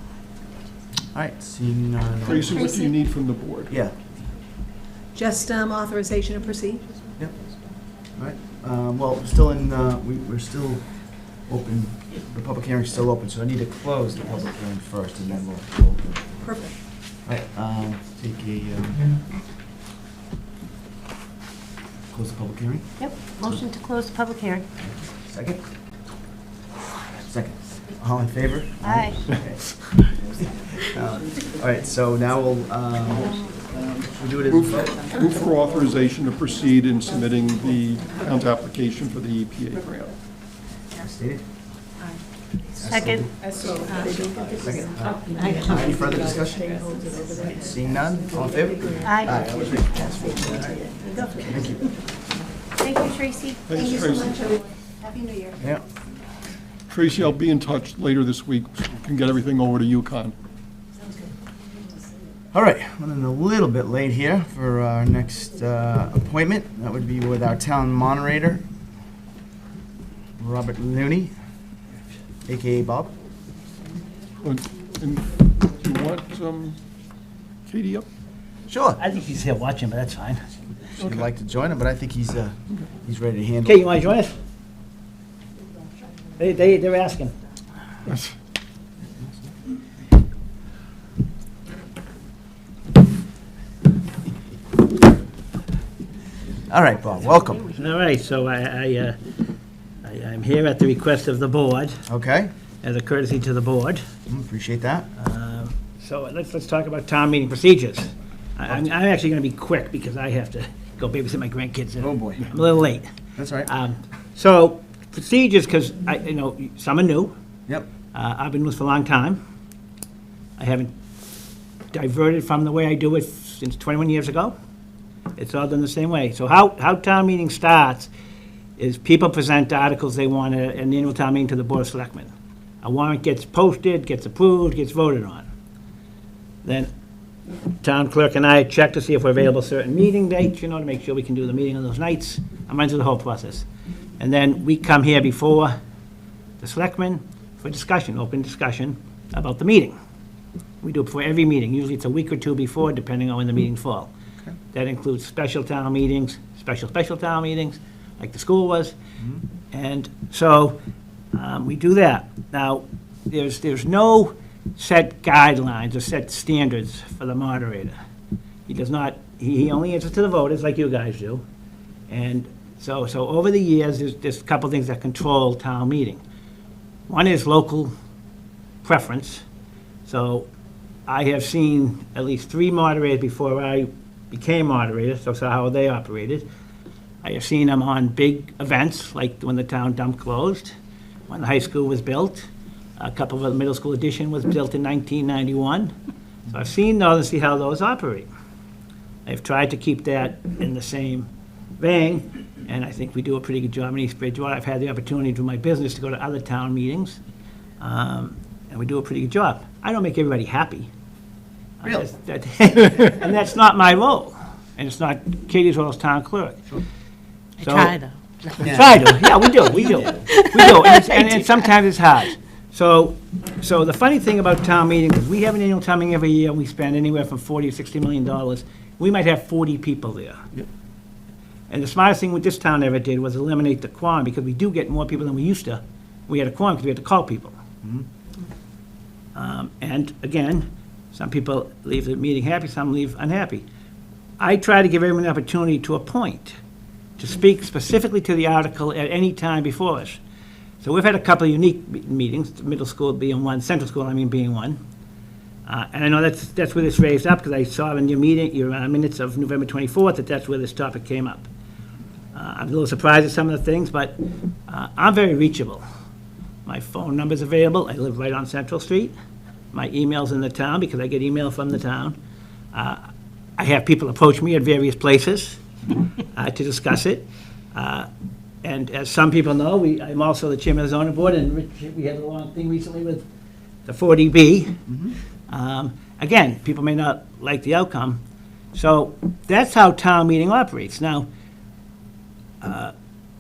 All right, seeing none. Tracy, what do you need from the board? Yeah, Just authorization to proceed? yep. All right, well, we're still in, we're still open, the public hearing's still open, so I need to close the public hearing first, and then we'll open. Perfect. All right, take a, close the public hearing. Yep, motion to close the public hearing. Second? Second. All in favor? Aye. Okay. All right, so now we'll do it as a vote. Move for authorization to proceed in submitting the town's application for the EPA grant. Stated? Second. Second. Any further discussion? Seeing none, all in favor? Aye. That was great. Thank you. Thank you, Tracy. Thanks, Tracy. Happy New Year. Yeah. Tracy, I'll be in touch later this week, so we can get everything over to UConn. All right, running a little bit late here for our next appointment. That would be with our town moderator, Robert Looney, AKA Bob. And do you want Katie up? Sure. I think he's here watching, but that's fine. She'd like to join him, but I think he's ready to handle Okay, it. you want to join us? They're asking. All right, Bob, welcome. All right, so I'm here at the request of the board, Okay, as a courtesy to the board. appreciate that. So let's talk about town meeting procedures. I'm actually going to be quick because I have to go babysit my grandkids. Oh, boy. I'm a little late. That's all right. So procedures, because some are new. Yep. I've been doing this for a long time. I haven't diverted from the way I do it since 21 years ago. It's all done the same way. So how town meeting starts is people present articles they want in the annual town meeting to the Board of Selectmen. A warrant gets posted, gets approved, gets voted on. Then town clerk and I check to see if we're available certain meeting dates, to make sure we can do the meeting on those nights. I'm running through the whole process. And then we come here before the selectmen for discussion, open discussion about the meeting. We do it before every meeting. Usually it's a week or two before, depending on when the meetings fall. That includes special town meetings, special town meetings, like the school was. And so we do that. Now, there's no set guidelines or set standards for the moderator. He does not, he only answers to the voters like you guys do. And so over the years, there's a couple things that control town meeting. One is local preference. So I have seen at least 3 moderators before I became moderator, so how they operated. I have seen them on big events, like when the town dump closed, when the high school was built. A couple of the middle school addition was built in 1991. So I've seen those and see how those operate. I've tried to keep that in the same vein, and I think we do a pretty good job in East Bridgewater. I've had the opportunity through my business to go to other town meetings, and we do a pretty good job. I don't make everybody happy. Really? And that's not my role, and it's not Katie's role as town clerk. I try, though. We try to, yeah, we do, we do, and sometimes it's hard. So the funny thing about town meetings is we have an annual town meeting every year, and we spend anywhere from $40 to $60 million. We might have 40 people there. Yep. And the smartest thing this town ever did was eliminate the quorum, because we do get more people than we used to. We had a quorum because we had to call people. And again, some people leave the meeting happy, some leave unhappy. I try to give everyone an opportunity to appoint, to speak specifically to the article at any time before us. So we've had a couple of unique meetings, the middle school being one, central school, being one. And I know that's where this raised up, because I saw in your meeting, your minutes of November 24th, that's where this topic came up. I'm a little surprised at some of the things, but I'm very reachable. My phone number's available. I live right on Central Street. My email's in the town because I get email from the town. I have people approach me at various places to discuss it. And as some people know, I'm also the chairman of the zoning board, and we had a long thing recently with the 40B. Again, people may not like the outcome. So that's how town meeting operates. Now,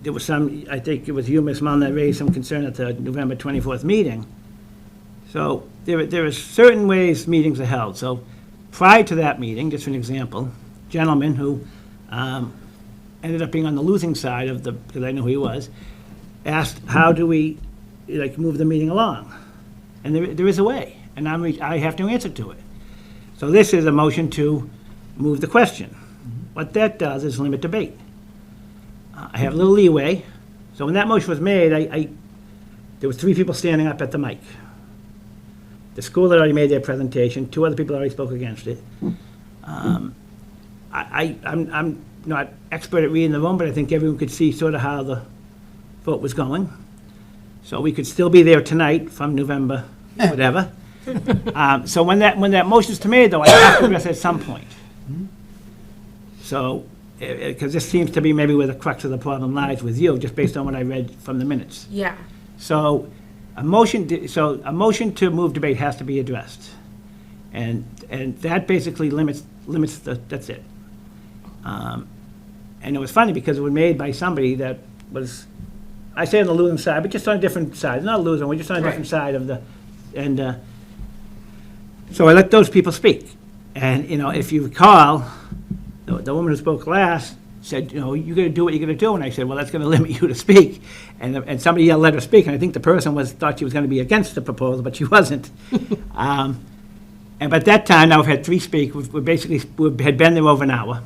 there was some, I think it was you, Ms. Mullen, that raised some concern at the November 24th meeting. So there are certain ways meetings are held. So prior to that meeting, just for an example, gentleman who ended up being on the losing side of the, because I know who he was, asked, how do we, move the meeting along? And there is a way, and I have to answer to it. So this is a motion to move the question. What that does is limit debate. I have a little leeway. So when that motion was made, there was 3 people standing up at the mic. The school had already made their presentation. 2 other people already spoke against it. I'm not expert at reading the room, but I think everyone could see sort of how the vote was going. So we could still be there tonight from November, whatever. So when that motion's made, though, I have to address it at some point. So, because this seems to be maybe where the crux of the problem lies with you, just based on what I read from the minutes. Yeah. So a motion to move debate has to be addressed. And that basically limits that's it. And it was funny because it was made by somebody that was, I say on the losing side, but just on a different side. Not losing, we're just on a different side of the, and so I let those people speak. And, if you recall, the woman who spoke last said, you're going to do what you're going to do. And I said, well, that's going to limit you to speak. And somebody yelled, let her speak. And I think the person thought she was going to be against the proposal, but she wasn't. But that time, now we've had 3 speak. We had been there over an hour.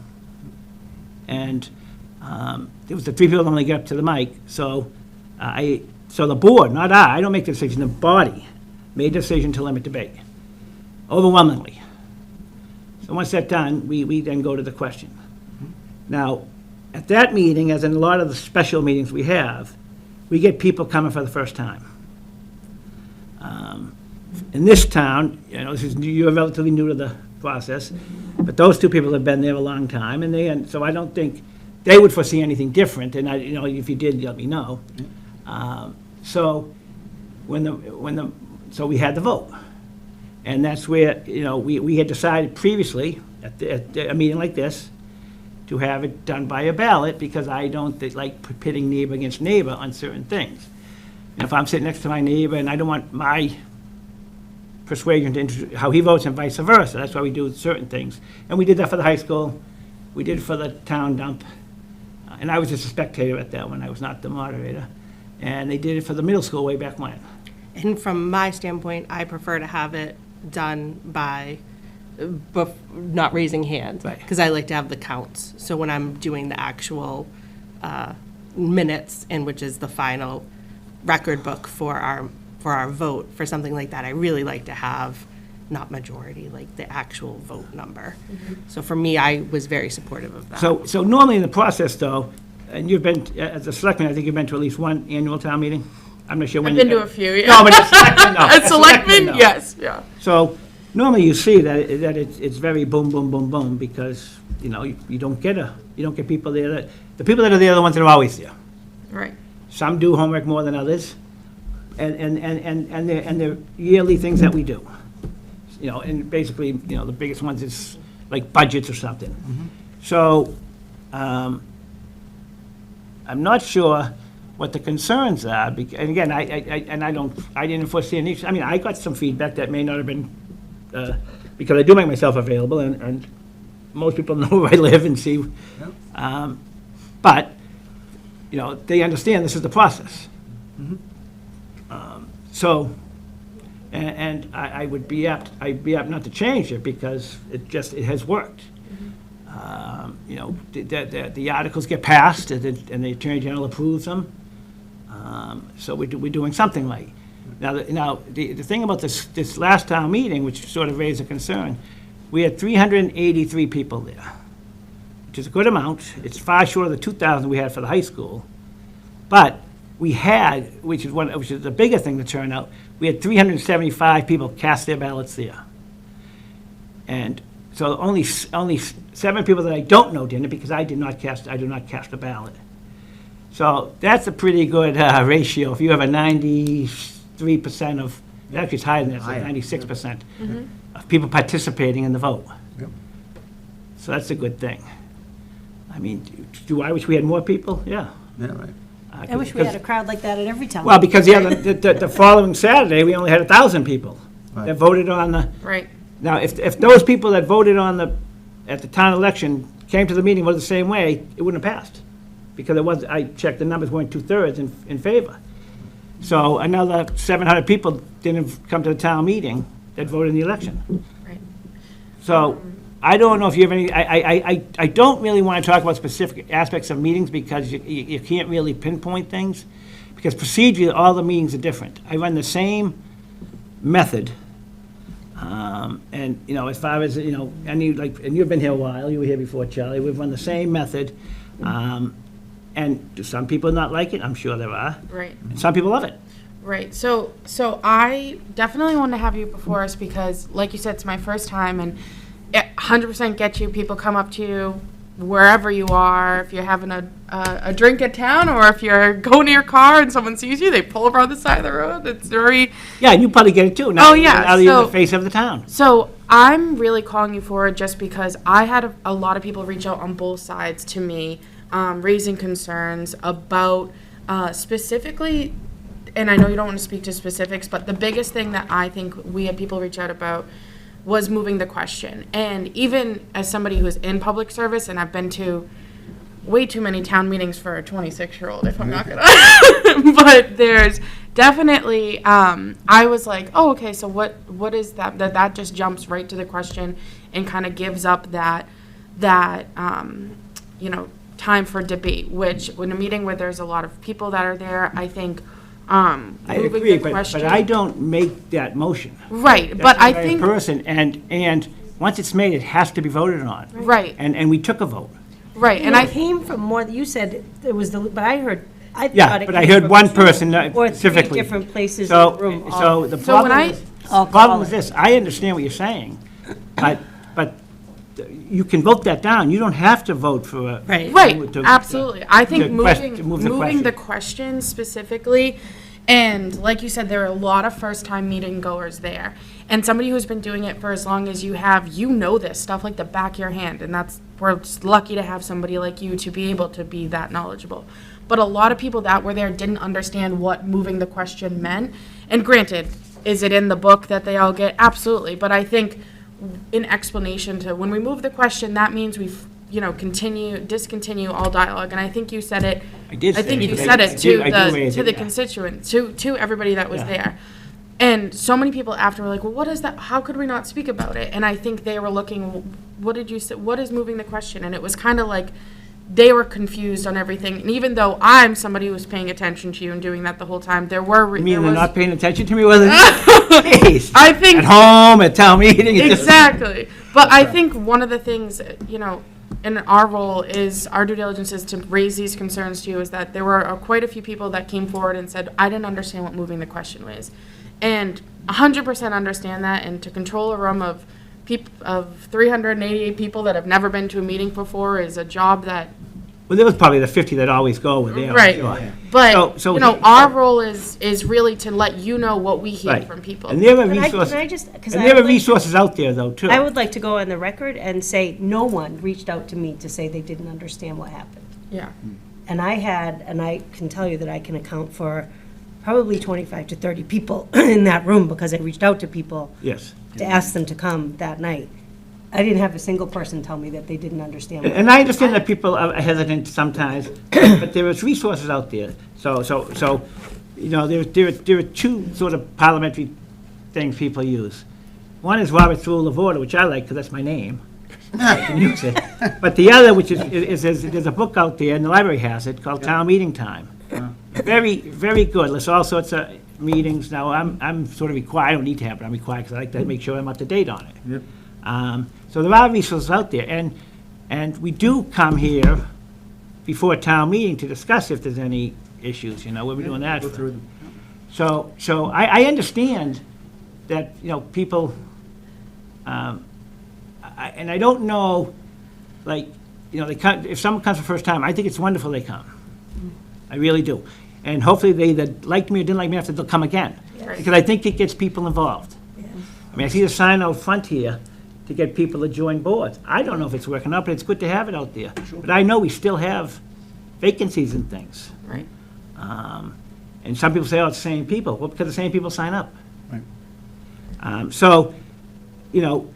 And there was the 3 people that only get up to the mic. So the board, not I don't make the decision, the body made a decision to limit debate, overwhelmingly. So once that's done, we then go to the question. Now, at that meeting, as in a lot of the special meetings we have, we get people coming for the first time. In this town, you're relatively new to the process, but those 2 people have been there a long time, and so I don't think they would foresee anything different. And if you did, let me know. So so we had the vote. And that's where, we had decided previously at a meeting like this to have it done by a ballot because I don't like pitting neighbor against neighbor on certain things. And if I'm sitting next to my neighbor and I don't want my persuasion to how he votes and vice versa, that's why we do certain things. And we did that for the high school. We did it for the town dump. And I was just a spectator at that one. I was not the moderator. And they did it for the middle school way back when. And from my standpoint, I prefer to have it done by not raising hands, because I like to have the counts. So when I'm doing the actual minutes, and which is the final record book for our vote for something like that, I really like to have not majority, like the actual vote number. So for me, I was very supportive of that. So normally in the process, though, and you've been as a selectman, I think you've been to at least 1 annual town meeting. I'm not sure when I've been to a few, yeah. No, but as selectman, no. As selectman, no. yes, yeah. So normally you see that it's very boom, boom, boom, boom, because, you don't get people there the people that are there are the ones that are always there. Right. Some do homework more than others, and they're yearly things that we do. And basically, the biggest ones is like budgets or something. So, I'm not sure what the concerns are, and again, I didn't foresee any, I got some feedback that may not have been, because I do make myself available, and most people know where I live and see, but, they understand this is the process. So, and I'd be apt not to change it because it has worked. The articles get passed and the Attorney General approves them. So we're doing something right. Now the thing about this last town meeting, which sort of raised a concern, we had 383 people there, which is a good amount. It's far short of the 2,000 we had for the high school. But we had, which is the bigger thing to turn out, we had 375 people cast their ballots there. And so only 7 people that I don't know did it because I do not cast a ballot. So that's a pretty good ratio. If you have a 93% of, actually it's higher than that, it's like 96% of people participating in the vote. Yep. So that's a good thing. I mean, do I wish we had more people? Yeah. Yeah, right. I wish we had a crowd like that at every town. Well, because, yeah, the following Saturday, we only had 1,000 people that voted on the. Right. Now, if those people that voted at the town election came to the meeting was the same way, it wouldn't have passed. Because I checked, the numbers weren't 2/3 in favor. So another 700 people didn't come to the town meeting that voted in the election. Right. So I don't know if you have any, I don't really want to talk about specific aspects of meetings because you can't really pinpoint things. Because procedurally, all the meetings are different. I run the same method. And, as far as, and you've been here a while, you were here before, Charlie, we've run the same method. And do some people not like it? I'm sure there are. Right. And some people love it. Right. So I definitely want to have you before us because, like you said, it's my first time, and it 100% gets you. People come up to you wherever you are. If you're having a drink at town, or if you're going to your car and someone sees you, they pull over on the side of the road. It's very. Yeah, and you probably get it too. Now you're the face of the town. So I'm really calling you forward just because I had a lot of people reach out on both sides to me. Raising concerns about specifically, and I know you don't want to speak to specifics, but the biggest thing that I think we had people reach out about was moving the question. And even as somebody who's in public service, and I've been to way too many town meetings for a 26-year-old, if I'm not gonna, but there's definitely, I was like, oh, okay, so what is that? That just jumps right to the question and kind of gives up that time for debate, which in a meeting where there's a lot of people that are there, I think I agree, but I don't make that motion. Right, That's but I think person, and once it's made, it has to be voted on. Right. And we took a vote. Right, and I came from more, you said it was but I heard, I thought it but I came heard from one 2 person or 3 specifically. different places in So, the room. so the So when problem is this, I understand what you're saying, but you can vote that down. You don't have to vote for a. Right, absolutely. I think move moving the question specifically, and like you said, there are a lot of first-time meeting goers there. And somebody who's been doing it for as long as you have, this stuff like the back of your hand. And we're just lucky to have somebody like you to be able to be that knowledgeable. But a lot of people that were there didn't understand what moving the question meant. And granted, is it in the book that they all get? Absolutely. But I think in explanation to when we move the question, that means we've discontinue all dialogue. And I think you said it. I did. I think you said it to the constituents, to everybody that was there. And so many people after were like, well, what is that? How could we not speak about it? And I think they were looking, what did you say? What is moving the question? And it was kind of like they were confused on everything. And even though I'm somebody who was paying attention to you and doing that the whole time, there were. You mean they're not paying attention to me? Well, I think at home, at town meeting. Exactly. But I think one of the things, in our role is, our due diligence is to raise these concerns to you, is that there were quite a few people that came forward and said, I didn't understand what moving the question was. And 100% understand that, and to control a room of 388 people that have never been to a meeting before is a job that. Well, there was probably the 50 that always go with there. Right. Sure. But, our role is really to let you know what we hear from people. And there are resources out there, though, too. I would like to go on the record and say no one reached out to me to say they didn't understand what happened. Yeah. And I can tell you that I can account for probably 25 to 30 people in that room because I reached out to people to ask them to come that night. I didn't have a single person tell me that they didn't understand. And I understand that people are hesitant sometimes, but there is resources out there. So there are 2 sort of parliamentary things people use. One is Robert's Rule of Order, which I like because that's my name. I can use it. But the other, which is there's a book out there, and the library has it, called Town Meeting Time. Very, very good. Lists all sorts of meetings. Now, I'm sort of required, I don't need to have it, I'm required because I like to make sure I'm up to date on it. So there are resources out there, and And we do come here before town meeting to discuss if there's any issues, you know, we'll be doing that. Go through them. So I understand that, you know, people, and I don't know, like, you know, they come, if someone comes for the first time, I think it's wonderful they come. I really do. And hopefully they either liked me or didn't like me after, they'll come again. Because I think it gets people involved. I mean, I see the sign out front here to get people to join boards. I don't know if it's working out, but it's good to have it out there. But I know we still have vacancies and things. Right. And some people say, oh, it's the same people. Well, because the same people sign up. Right. So, you know,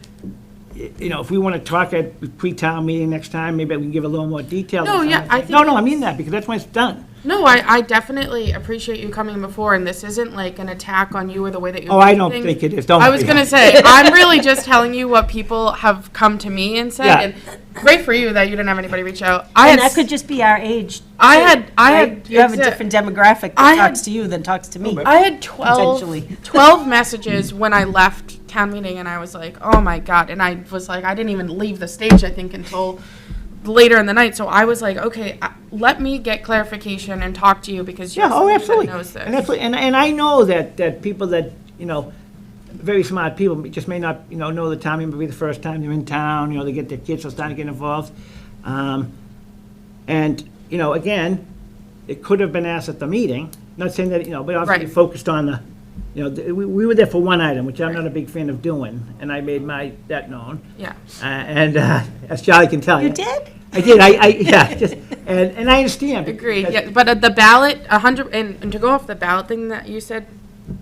if we want to talk at pre-town meeting next time, maybe we can give a little more detail. No, yeah, I think No, I mean that, because that's when it's done. No, I definitely appreciate you coming before, and this isn't like an attack on you or the way that you. Oh, I don't think it is. Don't. I was gonna say, I'm really just telling you what people have come to me and said, Yeah. and great for you that you didn't have anybody reach out. And that could just be our age. I too, had right? You have a exa- different demographic I that had- talks to you than talks to me. I had 12, Potentially. 12 messages when I left town meeting, and I was like, oh my God. And I was like, I didn't even leave the stage, I think, until later in the night. So I was like, okay, let me get clarification and talk to you because you're Yeah, oh, somebody absolutely. that knows this. And, and I know that people that, you know, very smart people just may not, you know the town meeting will be the first time they're in town, you know, they get their kids, so starting to get involved. And, you know, again, it could have been asked at the meeting, not saying that, you know, but obviously Right. focused on the, you know, we were there for one item, which I'm not a big fan of doing, and I made that known. Yeah. And as Charlie can tell you. You did? I did, yeah, just, and I understand. Agreed, because- yeah, but the ballot, 100, and to go off the ballot thing that you said,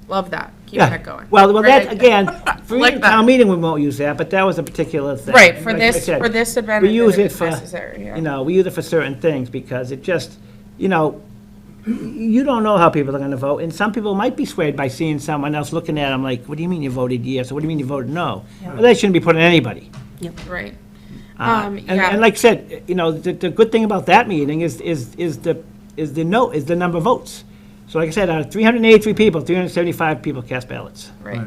love that, keep Yeah. that going. Well, Great that, idea. again, for Like the that. town meeting, we won't use that, but that was a particular thing. Right, for Like I this, said, for this event, We use it it's for, necessary, yeah. you know, we use it for certain things, because it just, you know, you don't know how people are gonna vote, and some people might be swayed by seeing someone else looking at them like, what do you mean you voted yes, or what do you mean you voted no? Well, that shouldn't be put on anybody. Right. And Yeah. like I said, you know, the good thing about that meeting is the number of votes. So like I said, out of 383 people, 375 people cast ballots. Right.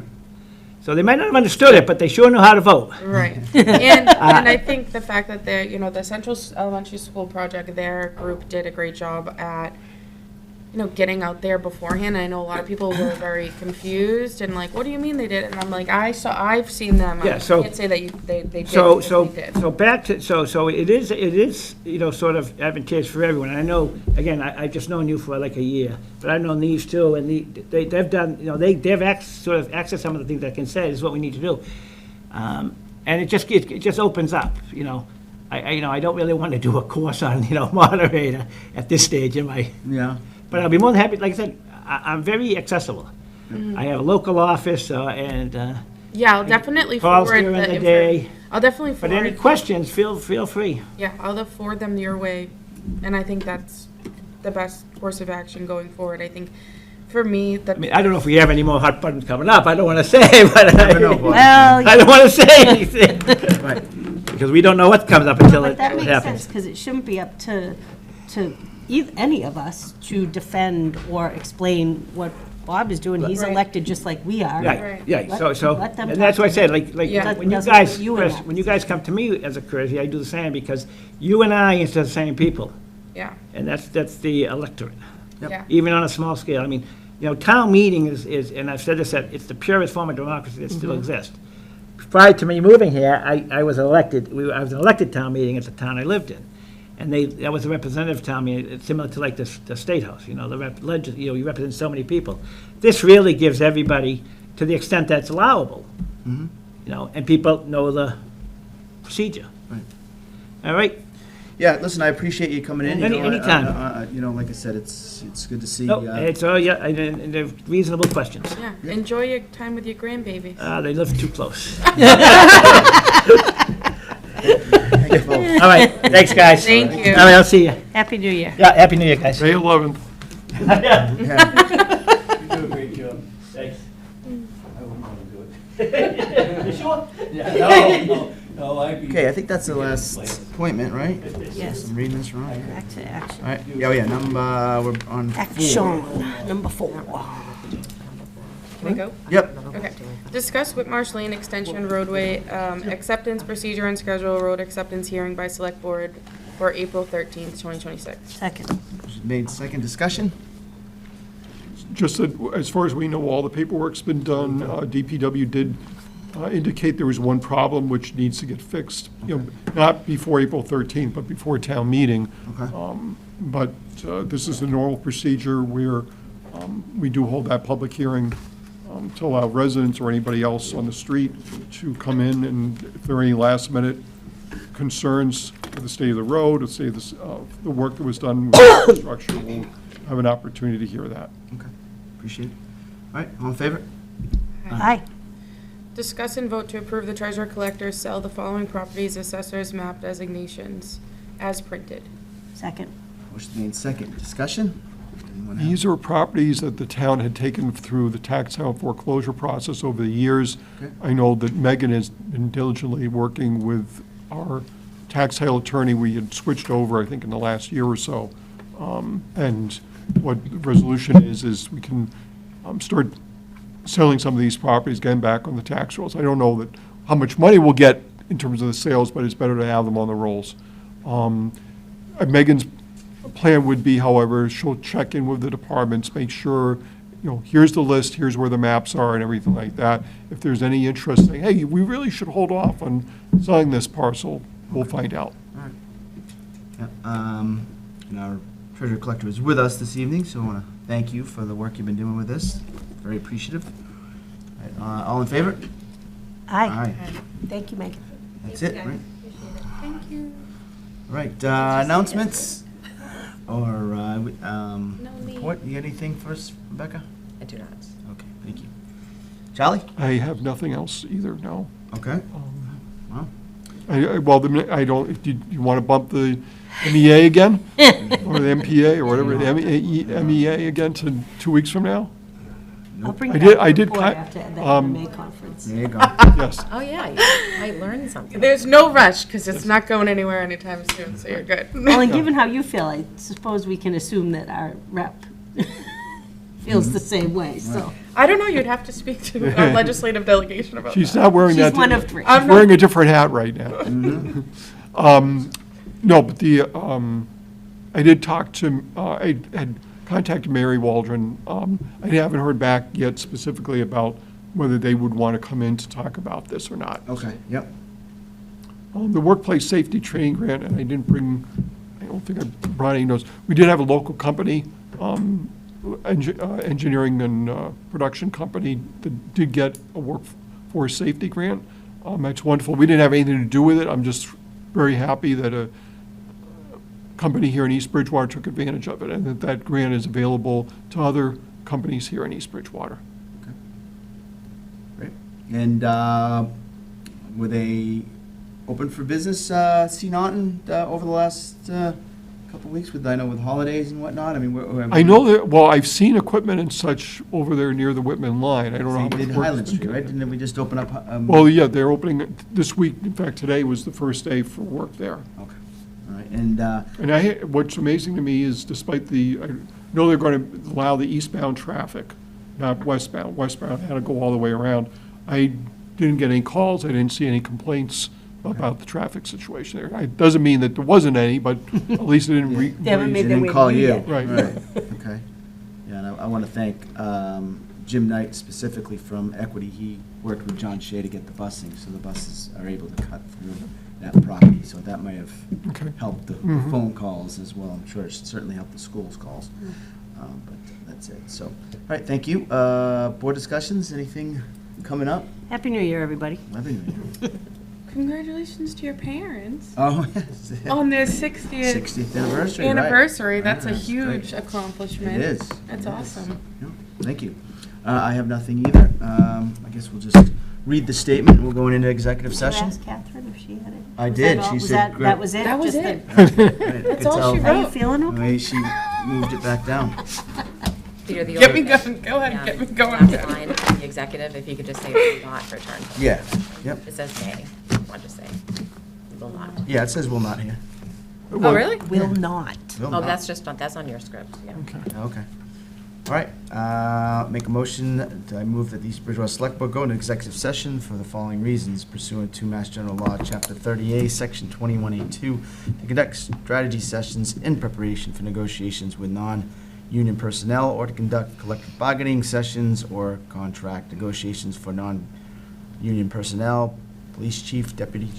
So they might not have understood it, but they sure know how to vote. Right. And I think the fact that the Central Elementary School project, their group did a great job at, getting out there beforehand. I know a lot of people were very confused and like, what do you mean they did it? And I'm like, I've seen them. Yeah, I so- can't say that they did. So, because so, they did. so back to, so it is, sort of advantageous for everyone. And I know, again, I've just known you for like a year, but I've known these two, and they've done, they've sort of accessed some of the things that I can say, this is what we need to do. And it just opens up, I don't really want to do a course on, moderator at this stage in my. Yeah. But I'll be more than happy, like I said, I'm very accessible. Mhm. I have a local office, and. Yeah, I'll definitely Calls forward during the info- day. I'll definitely But forward. any questions, feel free. Yeah, I'll forward them your way, and I think that's the best course of action going forward. I think, for me, I mean, I don't know if we have any more hot buttons coming up, I don't want to say, but Never know, Bob. Well, I don't want to say anything. Right. Because we don't know what comes up until But it that makes sense, happens. because it shouldn't be up to any of us to defend or explain what Bob is doing. He's Right. elected just like we are. Right, yeah, Let- so, let them and that's talk why I to said, them. like, Yeah. when you Doesn't guys, put you in Chris, that when you guys come to me as a courtesy, I do the same, because you and I is the same people, Yeah, and that's the electorate. yeah. Even on a small scale. I mean, town meeting is, and I've said this, that it's the purest form of democracy that still exists. Prior to me moving here, I was elected, I was an elected town meeting at the town I lived in. And that was a representative town meeting, it's similar to like the State House, you represent so many people. This really gives everybody, to the extent that's allowable, and people know the procedure. Right. All right? Yeah, listen, I appreciate you coming in. Anytime. Like I said, it's good to see. No, it's, and they're reasonable questions. Yeah, enjoy your time with your grandbaby. They live too close. Thank you both. All right, thanks, guys. Thank you. All right, I'll see you. Happy New Year. Yeah, Happy New Year, guys. May 11th. Yeah. You do a great job. Thanks. I wouldn't want to do it. You sure? No, I'd be. Okay, I think that's the last appointment, right? Yes. I'm reading this wrong. Back to action. All right, yeah, we're on 4. Action, number 4. Can I go? Yep. Okay. Discuss Whitmarsh Lane Extension roadway acceptance procedure and schedule road acceptance hearing by Select Board for April 13th, 2026. Second. Motion made, second. Discussion? Just that, as far as we know, all the paperwork's been done. DPW did indicate there was one problem which needs to get fixed, not before April 13th, but before town meeting. Okay. But this is the normal procedure where we do hold that public hearing to allow residents or anybody else on the street to come in, and if there are any last-minute concerns with the state of the road, or say the work that was done with the construction, we'll have an opportunity to hear that. Okay, appreciate it. All right, all in favor? Aye. Discuss and vote to approve the treasurer collector sell the following properties assessors map designations as printed. Second. Motion made, second. Discussion? Anyone have- These are properties that the town had taken through the tax sale foreclosure process over the years. Okay. I know that Megan has been diligently working with our tax sale attorney. We had switched over, I think, in the last year or so. And what the resolution is we can start selling some of these properties, getting back on the tax rolls. I don't know how much money we'll get in terms of the sales, but it's better to have them on the rolls. Megan's plan would be, however, she'll check in with the departments, make sure, here's the list, here's where the maps are and everything like that. If there's any interest, saying, hey, we really should hold off on selling this parcel, we'll find out. All right. Yeah, and our treasurer collector is with us this evening, so I want to thank you for the work you've been doing with this. Very appreciative. All right, all in favor? Aye. Aye. Thank you, Megan. That's it, right? Thank you. All right, announcements? Or, report, you got anything for us, Rebecca? I do not. Okay, thank you. Charlie? I have nothing else either, no. Okay. Wow. I don't, do you want to bump the MEA again? Or the MPA, or whatever, the MEA again to 2 weeks from now? I'll bring I back did- the I did report cut- after the MMA conference. There you go. Yes. Oh, yeah, you might learn something. There's no rush because it's not going anywhere anytime soon, so you're good. Well, and given how you feel, I suppose we can assume that our rep feels the same way, so. I don't know, you'd have to speak to our legislative delegation about that. She's not wearing that. She's one of three. She's wearing a different hat right now. No, but I did talk to, I had contacted Mary Waldron. I haven't heard back yet specifically about whether they would want to come in to talk about this or not. Okay, yep. The workplace safety training grant, and I don't think I brought any notes. We did have a local company, engineering and production company, that did get a workforce safety grant. That's wonderful. We didn't have anything to do with it. I'm just very happy that a company here in East Bridgewater took advantage of it, and that grant is available to other companies here in East Bridgewater. Okay. Great. And were they open for business, C. Naughton, over the last couple of weeks with holidays and whatnot? I mean, I know that, well, I've seen equipment and such over there near the Whitman line. I don't know how They much did work Highland has been Street, right? done. Didn't we just open up? Well, yeah, they're opening this week. In fact, today was the first day for work there. Okay. All right. And And what's amazing to me is despite I know they're going to allow the eastbound traffic, not westbound. Westbound had to go all the way around. I didn't get any calls. I didn't see any complaints about the traffic situation there. It doesn't mean that there wasn't any, but at least it didn't They haven't made they their didn't way to call you you. yet. Right. Okay. Yeah, and I want to thank Jim Knight specifically from Equity. He worked with John Shea to get the busing, so the buses are able to cut through that property. So that might have Okay. helped the Mhm. phone calls as well. I'm sure it certainly helped the schools calls. But that's it. So, all right, thank you. Board discussions, anything coming up? Happy New Year, everybody. Happy New Year. Congratulations to your parents Oh, yes. on their 60th 60th anniversary, right. anniversary. That's a Yeah, that's huge great. accomplishment. It is. That's It is. awesome. Yeah, thank you. I have nothing either. I guess we'll just read the statement. We'll go into executive Did you session. ask Catherine if she had it? I Was did. that all? She Was said that- great. That was it? That was Just it. the- That's all she Are you wrote. feeling The okay? way she moved it back down. Peter, the Get me order- going. Go ahead. Yeah, Get me going. Last line, the executive, if you could just say will not return. Yeah, yep. It says may. I'll just say will not. Yeah, it says will not here. Oh, really? Will not. Will Oh, not. that's just, that's on your script, yeah. Okay. Okay. All right. Make a motion, I move that the East Bridgewater Select Board go into executive session for the following reasons pursuant to Mass General Law, Chapter 30A, Section 21A2, to conduct strategy sessions in preparation for negotiations with non-union personnel or to conduct collective bargaining sessions or contract negotiations for non-union personnel, police chief, deputy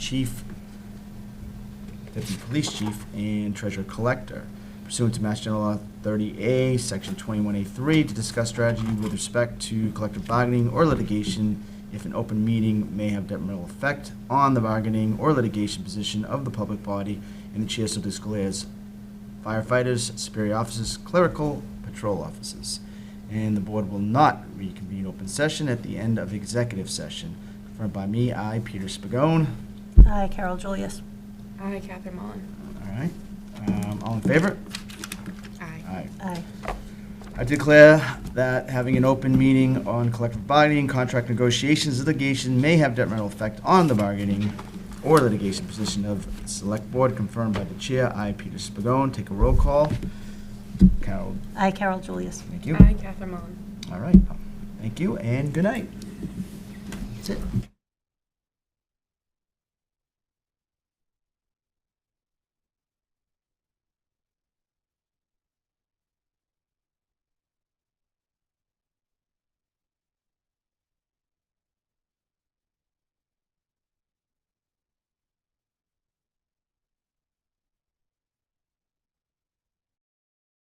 police chief, and treasurer collector. Pursuant to Mass General Law 30A, Section 21A3, to discuss strategy with respect to collective bargaining or litigation if an open meeting may have detrimental effect on the bargaining or litigation position of the public body, and the chair so declares firefighters, superior officers, clerical, patrol officers. And the board will not reconvene open session at the end of executive session. Confirmed by me, I, Peter Spagone. Hi, Carol Julius. Hi, Catherine Mullen. All right. All in favor? Aye. Aye. I declare that having an open meeting on collective bargaining, contract negotiations, litigation may have detrimental effect on the bargaining or litigation position of the select board, confirmed by the chair, I, Peter Spagone. Take a roll call. Carol. Aye, Carol Julius. Thank you. Hi, Catherine Mullen. All right. Thank you, and good night. That's it.